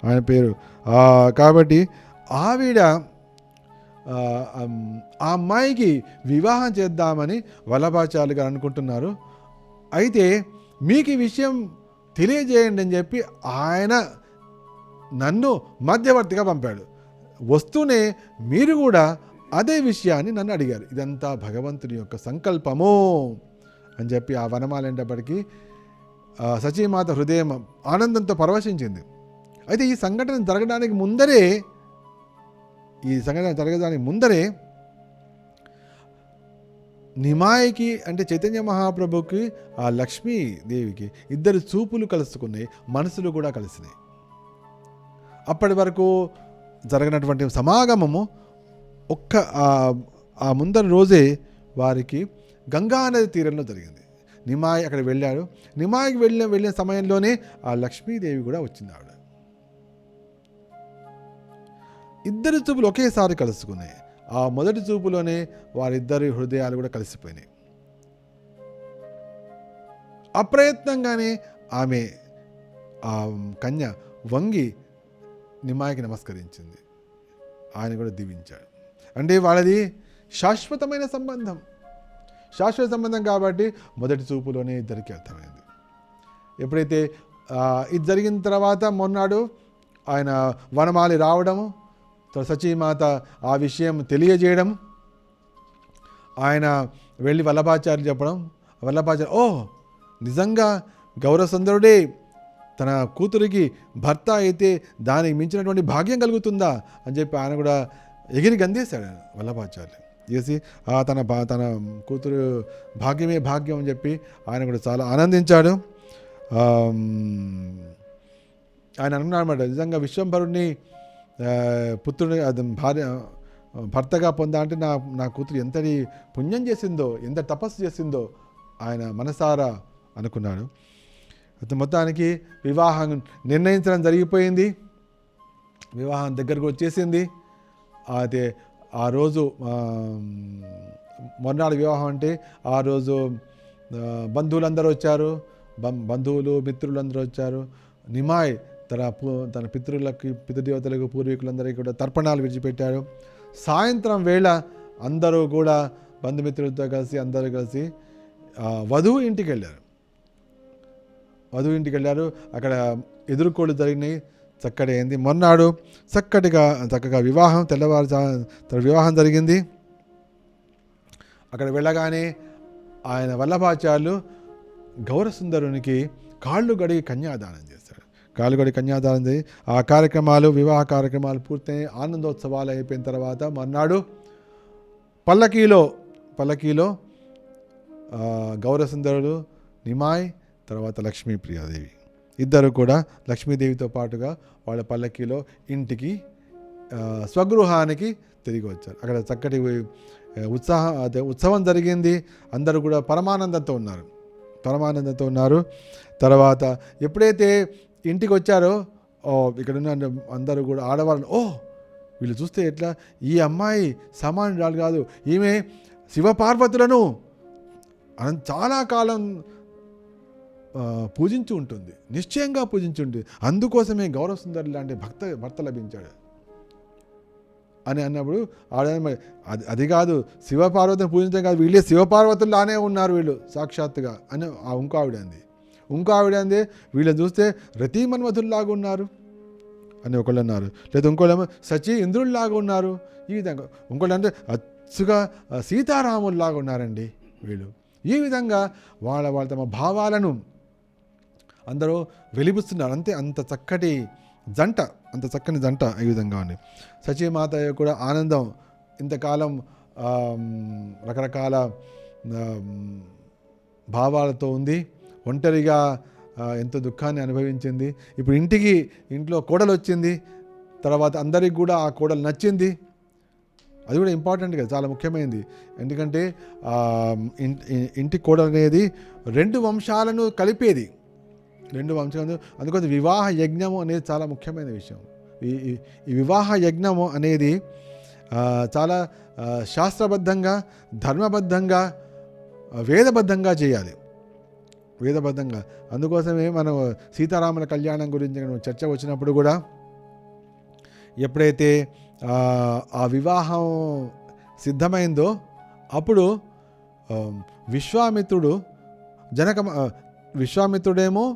ఆయన పేరు. కాబట్టి ఆవిడ ఆ అమ్మాయికి వివాహం చేద్దామని వల్లభాచార్యులు గారు అనుకుంటున్నారు. అయితే మీకు ఈ విషయం తెలియజేయండి అని చెప్పి ఆయన నన్ను మధ్యవర్తిగా పంపాడు. వస్తూనే మీరు కూడా అదే విషయాన్ని నన్ను అడిగారు. ఇదంతా భగవంతుని యొక్క సంకల్పము అని చెప్పి ఆ వనమాలేంటప్పటికీ సచీమాత హృదయం ఆనందంతో పరవశించింది. అయితే ఈ సంఘటన జరగడానికి ముందరే నిమాయికి అంటే చైతన్య మహాప్రభుకి ఆ లక్ష్మీదేవికి ఇద్దరు చూపులు కలుసుకున్నాయి, మనసులు కూడా కలిసినాయి. అప్పటి వరకు జరగనటువంటి సమాగమము ఆ ముందరి రోజే వారికి గంగా నది తీరంలో జరిగింది. నిమాయి అక్కడ వెళ్ళాడు. నిమాయికి వెళ్ళిన సమయంలోనే ఆ లక్ష్మీదేవి కూడా వచ్చింది. ఆవిడ ఇద్దరు చూపులు ఒకేసారి కలుసుకున్నాయి. ఆ మొదటి చూపులోనే వారిద్దరి హృదయాలు కూడా కలిసిపోయినాయి. అప్రయత్నంగానే ఆమె ఆ కన్య వంగి నిమాయికి నమస్కరించింది. ఆయన కూడా దీవించాడు. అంటే వాళ్ళది శాశ్వతమైన సంబంధం కాబట్టి మొదటి చూపులోనే ఇద్దరికి అర్థమైంది. ఎప్పుడైతే ఇది జరిగిన తర్వాత మొన్నాడు ఆయన వనమాలి రావడము, సచీమాత ఆ విషయం తెలియజేయడం, ఆయన వెళ్ళి వల్లభాచార్యులు చెప్పడం, వల్లభాచార్య నిజంగా గౌరసుందరుడే తన కూతురికి భర్త అయితే దానికి మించినటువంటి భాగ్యం కలుగుతుందా అని చెప్పి ఆయన కూడా ఎగిరి గందేశాడు వల్లభాచార్యులు. చేసి తన కూతురు భాగ్యమే భాగ్యం అని చెప్పి ఆయన కూడా చాలా ఆనందించాడు. ఆయన అన్నాడు అన్నమాట, నిజంగా విశ్వంభరుడిని పుత్రుని భర్తగా పొందా అంటే నా కూతురు ఎంతటి పుణ్యం చేసిందో, ఎంత తపస్సు చేసిందో ఆయన మనసారా అనుకున్నాడు. మొత్తానికి వివాహం నిర్ణయించడం జరిగిపోయింది. వివాహం దగ్గరకు వచ్చేసింది. అయితే ఆ రోజు మొన్నాడు వివాహం అంటే ఆ రోజు బంధువులందరూ వచ్చారు, బంధువులు మిత్రులందరూ వచ్చారు. నిమాయ్ తన పితృదేవతలకు పూర్వీకులందరికీ కూడా తర్పణాలు విడిచిపెట్టాడు. సాయంత్రం వేళ అందరూ కూడా బంధుమిత్రులతో అందరూ కలిసి వధువు ఇంటికి వెళ్ళారు. అక్కడ ఎదుర్కోళ్ళు జరిగినాయి. చక్కటి అయింది. మొన్నాడు చక్కగా వివాహం వివాహం జరిగింది. అక్కడ వెళ్ళగానే ఆయన వల్లభాచార్యులు గౌరసుందరునికి కాళ్ళు గడిగి కన్యాదానం చేస్తాడు. కాళ్ళు గడిగి కన్యాదానం చేసి ఆ కార్యక్రమాలు, వివాహ కార్యక్రమాలు పూర్తయి ఆనందోత్సవాలు అయిపోయిన తర్వాత మర్నాడు పల్లకీలో గౌరసుందరుడు, నిమాయ్, తర్వాత లక్ష్మీప్రియాదేవి ఇద్దరు కూడా లక్ష్మీదేవితో పాటుగా వాళ్ళ పల్లకీలో ఇంటికి స్వగృహానికి తిరిగి వచ్చారు. అక్కడ చక్కటి ఉత్సవం జరిగింది. అందరూ కూడా పరమానందంతో ఉన్నారు. తర్వాత ఎప్పుడైతే ఇంటికి వచ్చారో ఇక్కడ ఉన్న అందరూ కూడా ఆడవాళ్ళు, వీళ్ళు చూస్తే ఎట్లా, ఈ అమ్మాయి సామాన్యురాలు కాదు, ఈమె శివపార్వతులను చాలా కాలం పూజించి ఉంటుంది, నిశ్చయంగా పూజించి ఉంటుంది, అందుకోసమే గౌరసుందరి లాంటి భర్త లభించాడు అని అన్నప్పుడు అది కాదు, శివపార్వతిని పూజించడం కాదు, వీళ్ళే శివపార్వతుల్లానే ఉన్నారు వీళ్ళు సాక్షాత్తుగా అని ఆ ఇంకో ఆవిడ అంది వీళ్ళని చూస్తే రతీమన్మధుల్లాగా ఉన్నారు అని ఒకళ్ళు అన్నారు. లేదా ఇంకోళ్ళేమో సచి ఇంద్రుల్లాగా ఉన్నారు. ఈ విధంగా ఇంకోళ్ళు అంటే అచ్చుగా సీతారాముల్లాగా ఉన్నారండి వీళ్ళు. ఈ విధంగా వాళ్ళ తమ భావాలను అందరూ వెలిపిస్తున్నారు. అంత చక్కని జంట ఈ విధంగా ఉంది. సచీమాత కూడా ఆనందం, ఇంతకాలం రకరకాల భావాలతో ఉంది, ఒంటరిగా ఎంతో దుఃఖాన్ని అనుభవించింది. ఇప్పుడు ఇంట్లో కోడలు వచ్చింది, తర్వాత అందరికి కూడా ఆ కోడలు నచ్చింది. అది కూడా ఇంపార్టెంట్ కదా, చాలా ముఖ్యమైనది. ఎందుకంటే ఇంటి కోడలు అనేది 2 వంశాలను కలిపేది, 2 వంశాలు. అందుకోసం వివాహ యజ్ఞము అనేది చాలా ముఖ్యమైన విషయం. ఈ వివాహ యజ్ఞము అనేది చాలా శాస్త్రబద్ధంగా, ధర్మబద్ధంగా, వేదబద్ధంగా చేయాలి, వేదబద్ధంగా. అందుకోసమే మనం సీతారాముల కళ్యాణం గురించి చర్చ వచ్చినప్పుడు కూడా ఎప్పుడైతే ఆ వివాహం సిద్ధమైందో అప్పుడు విశ్వామిత్రుడేమో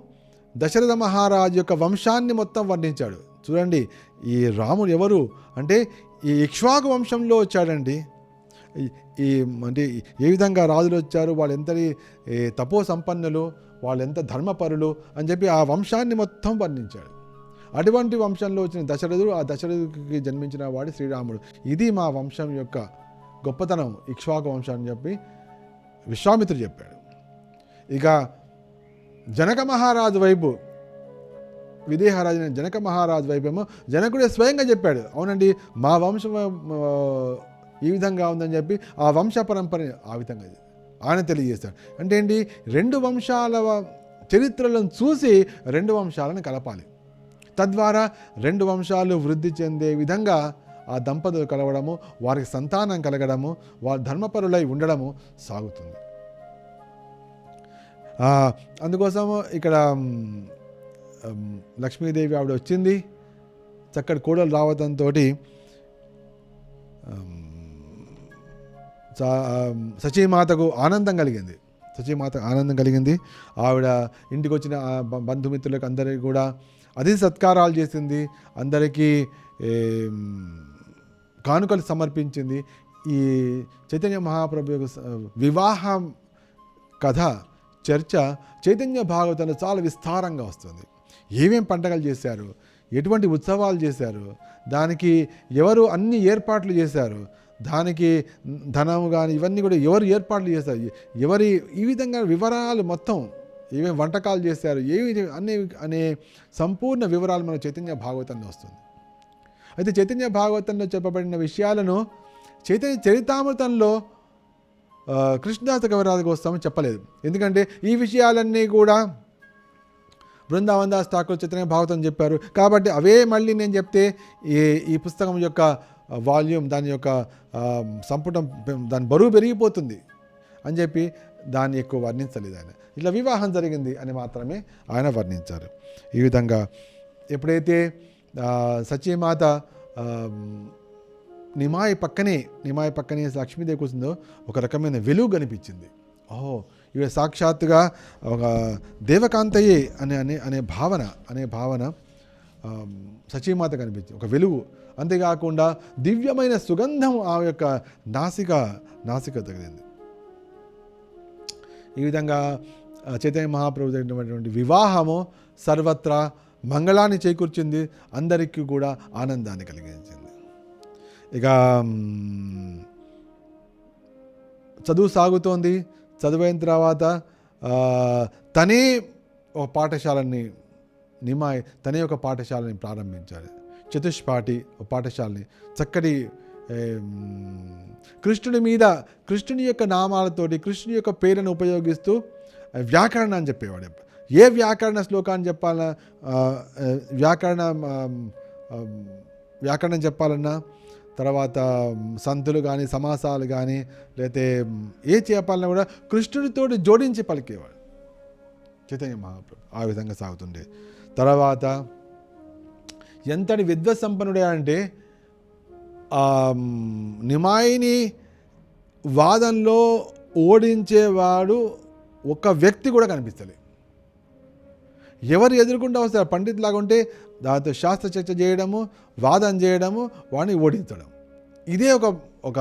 దశరథ మహారాజు యొక్క వంశాన్ని మొత్తం వర్ణించాడు. చూడండి, ఈ రాముడు ఎవరు అంటే ఈ ఇక్ష్వాకు వంశంలో వచ్చాడండి. అంటే ఏ విధంగా రాజులు వచ్చారు, వాళ్ళు ఎంతటి తపో సంపన్నులు, వాళ్ళు ఎంత ధర్మపరులు అని చెప్పి ఆ వంశాన్ని మొత్తం వర్ణించాడు. అటువంటి వంశంలో వచ్చిన దశరథుడు, ఆ దశరథుడికి జన్మించిన వాడు శ్రీరాముడు. ఇది మా వంశం యొక్క గొప్పతనం, ఇక్ష్వాకు వంశం అని చెప్పి విశ్వామిత్రుడు చెప్పాడు. ఇక జనక మహారాజు వైపు, విదేహరాజు జనక మహారాజు వైపు ఏమో జనకుడే స్వయంగా చెప్పాడు, అవునండి మా వంశం ఈ విధంగా ఉందని చెప్పి ఆ వంశ పరంపరని ఆ విధంగా ఆయన తెలియజేస్తాడు. అంటే ఏంటి, 2 వంశాల చరిత్రలను చూసి 2 వంశాలను కలపాలి. తద్వారా 2 వంశాలు వృద్ధి చెందే విధంగా ఆ దంపతులు కలవడము, వారికి సంతానం కలగడము, వారు ధర్మపరులై ఉండడము సాగుతుంది. అందుకోసము ఇక్కడ లక్ష్మీదేవి ఆవిడ వచ్చింది, చక్కటి కోడలు రావడంతో సచీమాతకు ఆనందం కలిగింది. ఆవిడ ఇంటికి వచ్చిన బంధుమిత్రులకు అందరికీ కూడా అతిథి సత్కారాలు చేసింది, అందరికీ కానుకలు సమర్పించింది. ఈ చైతన్య మహాప్రభు యొక్క వివాహం కథ చర్చ చైతన్య భాగవతంలో చాలా విస్తారంగా వస్తుంది. ఏమేం పండగలు చేశారు, ఎటువంటి ఉత్సవాలు చేశారు, దానికి ఎవరు అన్ని ఏర్పాట్లు చేశారు, దానికి ధనము కానీ ఇవన్నీ కూడా ఎవరు ఏర్పాట్లు చేశారు, ఈ విధంగా వివరాలు మొత్తం, ఏమేమి వంటకాలు చేశారు, అనే సంపూర్ణ వివరాలు మన చైతన్య భాగవతంలో వస్తుంది. అయితే చైతన్య భాగవతంలో చెప్పబడిన విషయాలను చైతన్య చరితామృతంలో కృష్ణదాస కవిరాజు కోసం చెప్పలేదు. ఎందుకంటే ఈ విషయాలన్నీ కూడా బృందావన్ దాస్ ఠాకూర్ చైతన్య భాగవతం చెప్పారు కాబట్టి అవే మళ్ళీ నేను చెప్తే ఈ పుస్తకం యొక్క వాల్యూమ్, దాని యొక్క సంపుటం, దాని బరువు పెరిగిపోతుంది అని చెప్పి దాన్ని ఎక్కువ వర్ణించలేదు ఆయన. ఇట్లా వివాహం జరిగింది అని మాత్రమే ఆయన వర్ణించారు. ఈ విధంగా ఎప్పుడైతే సచీమాత నిమాయి పక్కనే లక్ష్మీదేవి కూర్చుందో ఒక రకమైన వెలుగు కనిపించింది. ఇవి సాక్షాత్తుగా ఒక దేవకాంతయే అనే భావన సచీమాత కనిపించింది, ఒక వెలుగు. అంతేకాకుండా దివ్యమైన సుగంధం ఆ యొక్క నాసిక తగిలింది. ఈ విధంగా చైతన్య మహాప్రభు జరిగినటువంటి వివాహము సర్వత్రా మంగళాన్ని చేకూర్చింది, అందరికీ కూడా ఆనందాన్ని కలిగించింది. ఇక చదువు సాగుతోంది. చదువైన తర్వాత తనే ఒక పాఠశాలని నిమాయ్ తనే ఒక పాఠశాలని ప్రారంభించారు. చతుష్పాఠి ఒక పాఠశాలని చక్కటి కృష్ణుడి మీద కృష్ణుని యొక్క నామాలతోటి కృష్ణుని యొక్క పేరును ఉపయోగిస్తూ వ్యాకరణ అని చెప్పేవాడు. ఏ వ్యాకరణ శ్లోకాన్ని చెప్పాలన్నా వ్యాకరణం చెప్పాలన్నా, తర్వాత సంతులు కానీ సమాసాలు కానీ లేకపోతే ఏ చెప్పాలన్నా కూడా కృష్ణుడితోటి జోడించి పలికేవాడు చైతన్య మహాప్రభు. ఆ విధంగా సాగుతుండే. తర్వాత ఎంతటి విద్వత్సంపన్నుడే అంటే నిమాయిని వాదంలో ఓడించేవాడు ఒక వ్యక్తి కూడా కనిపిస్తలే. ఎవరు ఎదుర్కొంటూ వస్తారు పండితులాగా ఉంటే దాంతో శాస్త్ర చర్చ చేయడము, వాదన చేయడము, వాడిని ఓడించడం, ఇదే ఒక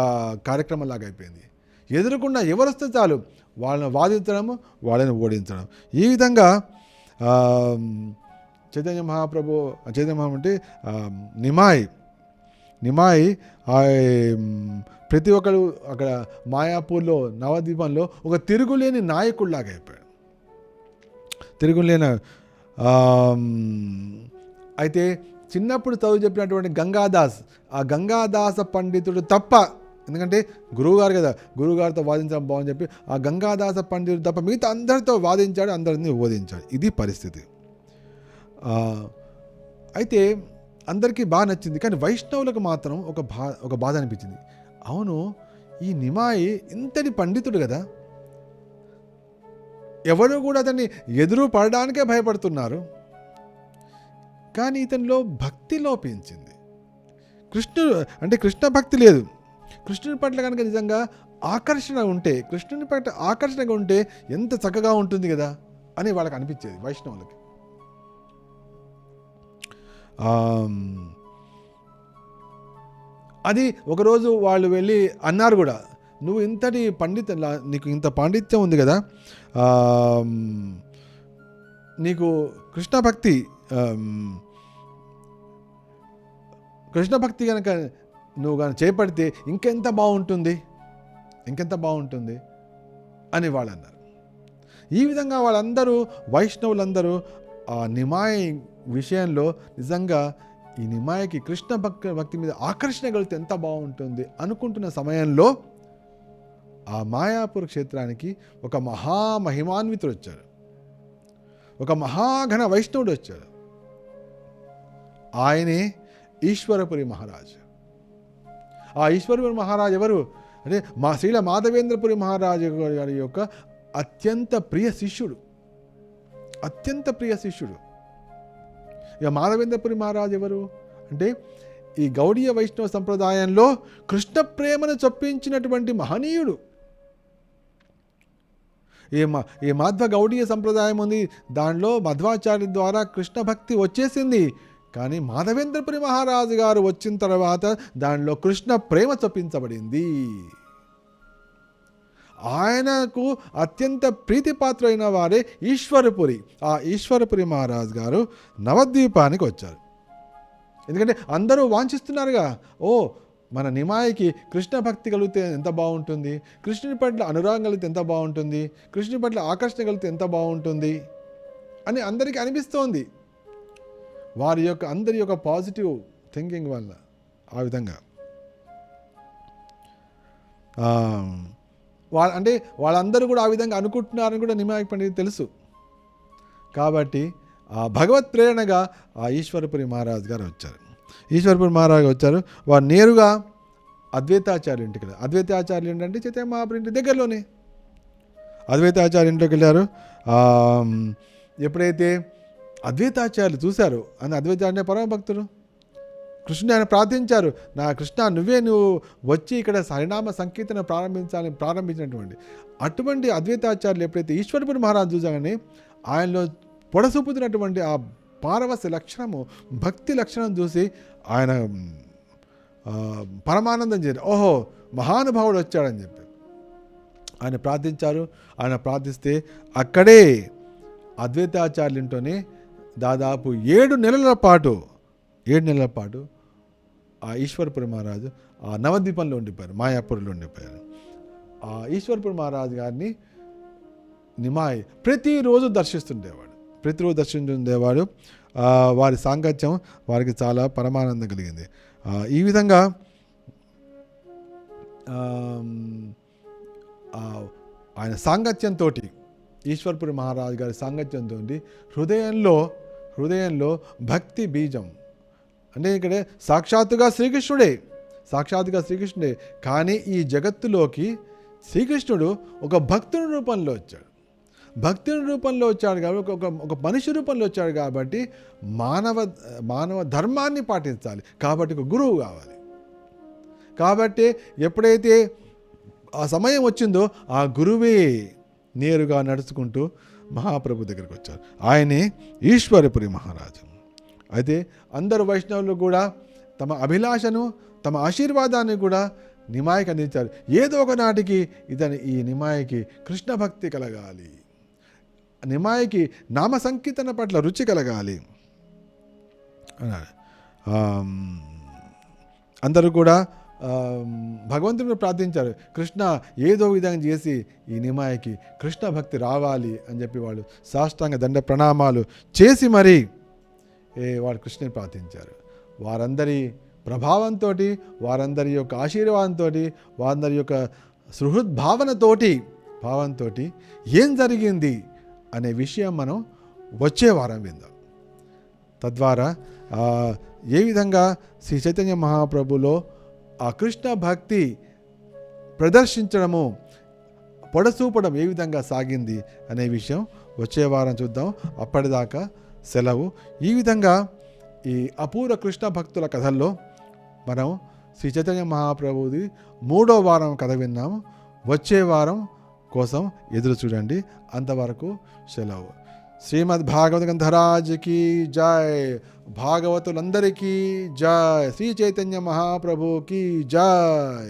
కార్యక్రమం లాగా అయిపోయింది. ఎదుర్కొన్న ఎవరు వస్తే చాలు వాళ్ళని వాదించడము, వాళ్ళని ఓడించడం. ఈ విధంగా చైతన్య మహాప్రభు అంటే నిమాయి ప్రతి ఒక్కరు అక్కడ మాయాపూర్లో నవద్వీపంలో ఒక తిరుగులేని నాయకుడిలాగా అయిపోయాడు. తిరుగులేని అయితే చిన్నప్పుడు చదువు చెప్పినటువంటి గంగాదాస్, ఆ గంగాదాస పండితుడు తప్ప, ఎందుకంటే గురువుగారు కదా, గురువుగారితో వాదించడం బాగుంని చెప్పి ఆ గంగాదాస పండితుడు తప్ప మిగతా అందరితో వాదించాడు, అందరినీ ఓదించాడు. ఇది పరిస్థితి. అయితే అందరికీ బాగా నచ్చింది. కానీ వైష్ణవులకు మాత్రం ఒక బాధ అనిపించింది. అవును, ఈ నిమాయి ఇంతటి పండితుడు కదా, ఎవరు కూడా అతన్ని ఎదురు పడడానికే భయపడుతున్నారు, కానీ ఇతనిలో భక్తి లోపించింది. కృష్ణ భక్తి లేదు. కృష్ణుని పట్ల కనుక నిజంగా ఆకర్షణ ఉంటే, కృష్ణుని పట్ల ఆకర్షణగా ఉంటే ఎంత చక్కగా ఉంటుంది కదా అని వాళ్ళకి అనిపించేది వైష్ణవులకి. అది ఒకరోజు వాళ్ళు వెళ్ళి అన్నారు కూడా, నువ్వు ఇంతటి నీకు ఇంత పాండిత్యం ఉంది కదా, నీకు కృష్ణ భక్తి కనుక నువ్వు కానీ చేపడితే ఇంకెంత బాగుంటుంది అని వాళ్ళు అన్నారు. ఈ విధంగా వాళ్ళందరూ వైష్ణవులందరూ ఆ నిమాయి విషయంలో నిజంగా ఈ నిమాయికి కృష్ణ భక్తి మీద ఆకర్షణ కలిగితే ఎంత బాగుంటుంది అనుకుంటున్న సమయంలో ఆ మాయాపూర్ క్షేత్రానికి ఒక మహామహిమాన్వితుడు వచ్చాడు, ఒక మహాఘన వైష్ణవుడు వచ్చాడు. ఆయనే ఈశ్వరపురి మహారాజు. ఆ ఈశ్వరపురి మహారాజు ఎవరు అంటే శ్రీల మాధవేంద్రపురి మహారాజు గారి యొక్క అత్యంత ప్రియ శిష్యుడు. ఇక మాధవేంద్రపురి మహారాజు ఎవరు అంటే ఈ గౌడీయ వైష్ణవ సంప్రదాయంలో కృష్ణ ప్రేమను చొప్పించినటువంటి మహనీయుడు. ఈ మాధ్వ గౌడీయ సంప్రదాయం ఉంది, దానిలో మధ్వాచార్య ద్వారా కృష్ణ భక్తి వచ్చేసింది. కానీ మాధవేంద్రపురి మహారాజు గారు వచ్చిన తర్వాత దానిలో కృష్ణ ప్రేమ చొప్పించబడింది. ఆయనకు అత్యంత ప్రీతిపాత్రైన వారే ఈశ్వరపురి. ఆ ఈశ్వరపురి మహారాజు గారు నవద్వీపానికి వచ్చారు. ఎందుకంటే అందరూ వాంఛిస్తున్నారుగా, మన నిమాయికి కృష్ణ భక్తి కలిగితే ఎంత బాగుంటుంది, కృష్ణుని పట్ల అనురాగం కలిగితే ఎంత బాగుంటుంది, కృష్ణుని పట్ల ఆకర్షణ కలిగితే ఎంత బాగుంటుంది అని అందరికీ అనిపిస్తోంది. అందరి యొక్క పాజిటివ్ థింకింగ్ వల్ల ఆ విధంగా వాళ్ళందరూ కూడా ఆ విధంగా అనుకుంటున్నారని కూడా నిమాయి పండితుడికి తెలుసు. కాబట్టి ఆ భగవత్ ప్రేరణగా ఆ ఈశ్వరపురి మహారాజు గారు వచ్చారు. వారు నేరుగా అద్వైతాచార్య ఇంటికి వెళ్ళారు. అద్వైతాచార్యులు ఏంటంటే చైతన్య మహాప్రభు ఇంటి దగ్గరలోనే అద్వైతాచార్య ఇంట్లోకి వెళ్ళారు. ఎప్పుడైతే అద్వైతాచార్యులు చూశారు, అద్వైతాచార్య పరమ భక్తుడు, కృష్ణుని ఆయన ప్రార్థించారు, నా కృష్ణ నువ్వు వచ్చి ఇక్కడ హరినామ సంకీర్తన ప్రారంభించినటువంటి అటువంటి అద్వైతాచార్యులు ఎప్పుడైతే ఈశ్వరపురి మహారాజు చూసాగానే ఆయనలో పొడసూపుతున్నటువంటి ఆ పారవస్య లక్షణము, భక్తి లక్షణం చూసి ఆయన పరమానందం చేశారు. మహానుభావుడు వచ్చాడని చెప్పి ఆయన ప్రార్థించారు. ఆయన ప్రార్థిస్తే అక్కడే అద్వైతాచార్యులతోనే దాదాపు 7 నెలల పాటు ఆ ఈశ్వరపురి మహారాజు ఆ నవద్వీపంలో ఉండిపోయారు, మాయాపూర్లో ఉండిపోయారు. ఆ ఈశ్వరపురి మహారాజు గారిని నిమాయి ప్రతిరోజు దర్శిస్తుండేవాడు. వారి సాంగత్యం వారికి చాలా పరమానందం కలిగింది. ఈ విధంగా ఆయన సాంగత్యంతో, ఈశ్వరపురి మహారాజు గారి సాంగత్యంతో హృదయంలో భక్తి బీజం, అంటే ఇక్కడ సాక్షాత్తుగా శ్రీకృష్ణుడే, కానీ ఈ జగత్తులోకి శ్రీకృష్ణుడు ఒక భక్తుని రూపంలో వచ్చాడు. కాబట్టి ఒక మనిషి రూపంలో వచ్చాడు కాబట్టి మానవ ధర్మాన్ని పాటించాలి. కాబట్టి ఒక గురువు కావాలి. కాబట్టి ఎప్పుడైతే ఆ సమయం వచ్చిందో ఆ గురువే నేరుగా నడుచుకుంటూ మహాప్రభు దగ్గరికి వచ్చారు. ఆయనే ఈశ్వరపురి మహారాజు. అయితే అందరు వైష్ణవులు కూడా తమ అభిలాషను, తమ ఆశీర్వాదాన్ని కూడా నిమాయికి అందించారు. ఏదో ఒక నాటికి ఈ నిమాయికి కృష్ణ భక్తి కలగాలి, నిమాయికి నామ సంకీర్తన పట్ల రుచి కలగాలి అన్నాడు. అందరూ కూడా భగవంతుని ప్రార్థించారు. కృష్ణ ఏదో విధంగా చేసి ఈ నిమాయికి కృష్ణ భక్తి రావాలి అని చెప్పి వాళ్ళు సాష్టాంగ దండ ప్రణామాలు చేసి మరీ వారు కృష్ణుని ప్రార్థించారు. వారందరి ప్రభావంతో, వారందరి యొక్క ఆశీర్వాదంతో, వారందరి యొక్క సుహృద్భావంతో ఏం జరిగింది అనే విషయం మనం వచ్చే వారం విందాం. తద్వారా ఏ విధంగా శ్రీ చైతన్య మహాప్రభులో ఆ కృష్ణ భక్తి ప్రదర్శించడము, పొడసూపడం ఏ విధంగా సాగింది అనే విషయం వచ్చే వారం చూద్దాం. అప్పటిదాకా సెలవు. ఈ విధంగా ఈ అపూర్వ కృష్ణ భక్తుల కథల్లో మనం శ్రీ చైతన్య మహాప్రభుది 3వ వారం కథ విన్నాము. వచ్చే వారం కోసం ఎదురు చూడండి. అంతవరకు సెలవు. శ్రీమద్ భాగవత గ్రంథరాజుకి జై, భాగవతులందరికీ జై, శ్రీ చైతన్య మహాప్రభుకి జై.